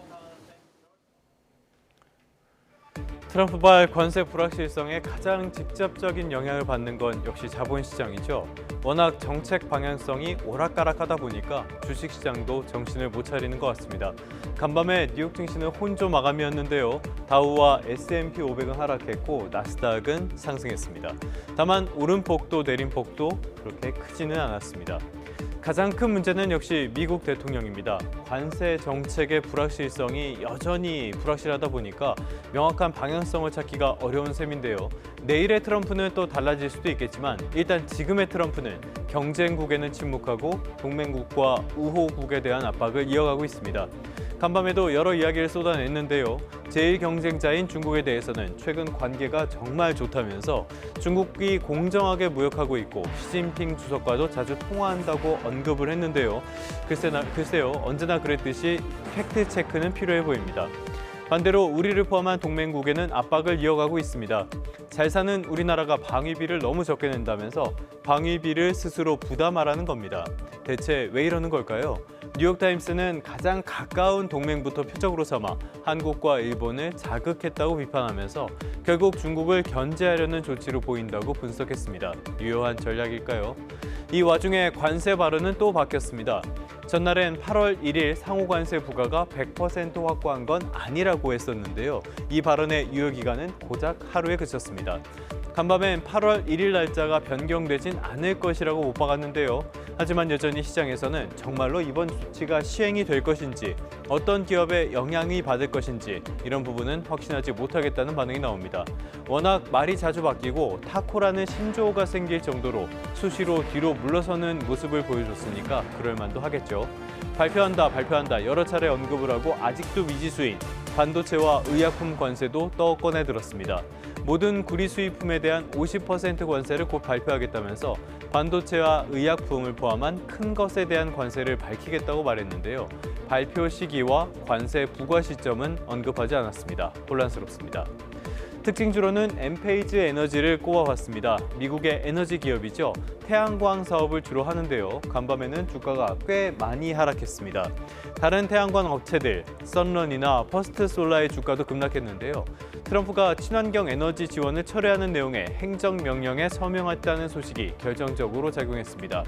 트럼프발 관세 불확실성에 가장 직접적인 영향을 받는 건 역시 자본시장이죠. 워낙 정책 방향성이 오락가락하다 보니까 주식시장도 정신을 못 차리는 것 같습니다. 간밤에 뉴욕 증시는 혼조 마감이었는데요. 다우와 S&P 500은 하락했고 나스닥은 상승했습니다. 다만 오름폭도 내림폭도 그렇게 크지는 않았습니다. 가장 큰 문제는 역시 미국 대통령입니다. 관세 정책의 불확실성이 여전히 불확실하다 보니까 명확한 방향성을 찾기가 어려운 셈인데요. 내일의 트럼프는 또 달라질 수도 있겠지만 일단 지금의 트럼프는 경쟁국에는 침묵하고 동맹국과 우호국에 대한 압박을 이어가고 있습니다. 간밤에도 여러 이야기를 쏟아냈는데요. 제1경쟁자인 중국에 대해서는 최근 관계가 정말 좋다면서 중국이 공정하게 무역하고 있고 시진핑 주석과도 자주 통화한다고 언급을 했는데요. 글쎄요, 언제나 그랬듯이 팩트체크는 필요해 보입니다. 반대로 우리를 포함한 동맹국에는 압박을 이어가고 있습니다. 잘 사는 우리나라가 방위비를 너무 적게 낸다면서 방위비를 스스로 부담하라는 겁니다. 대체 왜 이러는 걸까요? 뉴욕타임스는 가장 가까운 동맹부터 표적으로 삼아 한국과 일본을 자극했다고 비판하면서 결국 중국을 견제하려는 조치로 보인다고 분석했습니다. 유효한 전략일까요? 이 와중에 관세 발언은 또 바뀌었습니다. 전날엔 8월 1일 상호관세 부과가 100% 확보한 건 아니라고 했었는데요. 이 발언의 유효기간은 고작 하루에 그쳤습니다. 간밤엔 8월 1일 날짜가 변경되진 않을 것이라고 못 박았는데요. 하지만 여전히 시장에서는 정말로 이번 조치가 시행이 될 것인지, 어떤 기업에 영향이 받을 것인지 이런 부분은 확신하지 못하겠다는 반응이 나옵니다. 워낙 말이 자주 바뀌고 타코라는 신조어가 생길 정도로 수시로 뒤로 물러서는 모습을 보여줬으니까 그럴 만도 하겠죠. 발표한다 여러 차례 언급을 하고 아직도 미지수인 반도체와 의약품 관세도 꺼내 들었습니다. 모든 구리 수입품에 대한 50% 관세를 곧 발표하겠다면서 반도체와 의약품을 포함한 큰 것에 대한 관세를 밝히겠다고 말했는데요. 발표 시기와 관세 부과 시점은 언급하지 않았습니다. 혼란스럽습니다. 특징주로는 엔페이즈 에너지를 꼽아봤습니다. 미국의 에너지 기업이죠. 태양광 사업을 주로 하는데요. 간밤에는 주가가 꽤 많이 하락했습니다. 다른 태양광 업체들, 선런이나 퍼스트솔라의 주가도 급락했는데요. 트럼프가 친환경 에너지 지원을 철회하는 내용의 행정명령에 서명했다는 소식이 결정적으로 작용했습니다.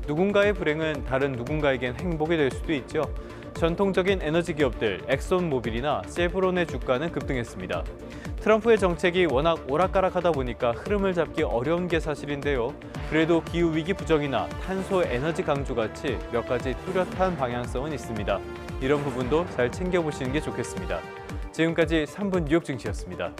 누군가의 불행은 다른 누군가에겐 행복이 될 수도 있죠. 전통적인 에너지 기업들 엑손모빌이나 셰브론의 주가는 급등했습니다. 트럼프의 정책이 워낙 오락가락하다 보니까 흐름을 잡기 어려운 게 사실인데요. 그래도 기후위기 부정이나 탄소 에너지 강조같이 몇 가지 뚜렷한 방향성은 있습니다. 이런 부분도 잘 챙겨보시는 게 좋겠습니다. 지금까지 3분 뉴욕 증시였습니다.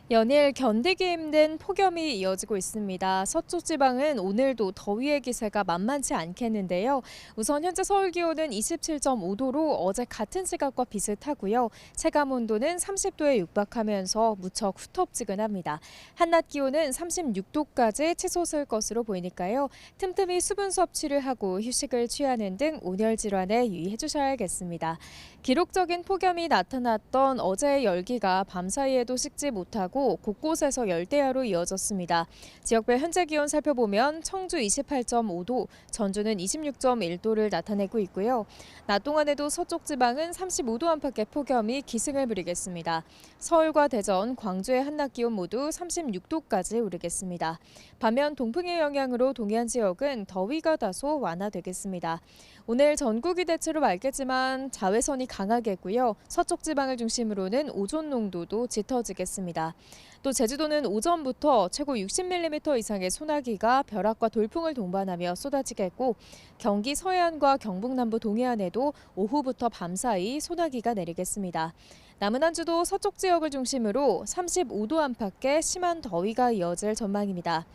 연일 견디기 힘든 폭염이 이어지고 있습니다. 서쪽 지방은 오늘도 더위의 기세가 만만치 않겠는데요. 우선 현재 서울 기온은 27.5도로 어제 같은 시각과 비슷하고요. 체감 온도는 30도에 육박하면서 무척 후텁지근합니다. 한낮 기온은 36도까지 치솟을 것으로 보이니까요. 틈틈이 수분 섭취를 하고 휴식을 취하는 등 온열 질환에 유의해 주셔야겠습니다. 기록적인 폭염이 나타났던 어제의 열기가 밤사이에도 식지 못하고 곳곳에서 열대야로 이어졌습니다. 지역별 현재 기온 살펴보면 청주 28.5도, 전주는 26.1도를 나타내고 있고요. 낮 동안에도 서쪽 지방은 35도 안팎의 폭염이 기승을 부리겠습니다. 서울과 대전, 광주의 한낮 기온 모두 36도까지 오르겠습니다. 반면 동풍의 영향으로 동해안 지역은 더위가 다소 완화되겠습니다. 오늘 전국이 대체로 맑겠지만 자외선이 강하겠고요. 서쪽 지방을 중심으로는 오존 농도도 짙어지겠습니다. 또 제주도는 오전부터 최고 60mm 이상의 소나기가 벼락과 돌풍을 동반하며 쏟아지겠고 경기 서해안과 경북 남부 동해안에도 오후부터 밤사이 소나기가 내리겠습니다. 남은 한 주도 서쪽 지역을 중심으로 35도 안팎의 심한 더위가 이어질 전망입니다.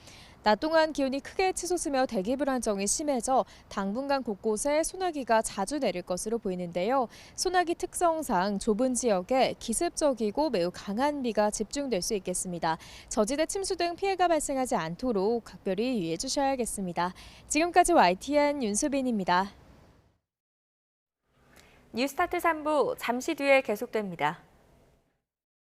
낮 동안 기온이 크게 치솟으며 대기 불안정이 심해져 당분간 곳곳에 소나기가 자주 내릴 것으로 보이는데요. 소나기 특성상 좁은 지역에 기습적이고 매우 강한 비가 집중될 수 있겠습니다. 저지대 침수 등 피해가 발생하지 않도록 각별히 유의해 주셔야겠습니다. 지금까지 YTN 윤수빈입니다. 뉴스타트 3부 잠시 뒤에 계속됩니다.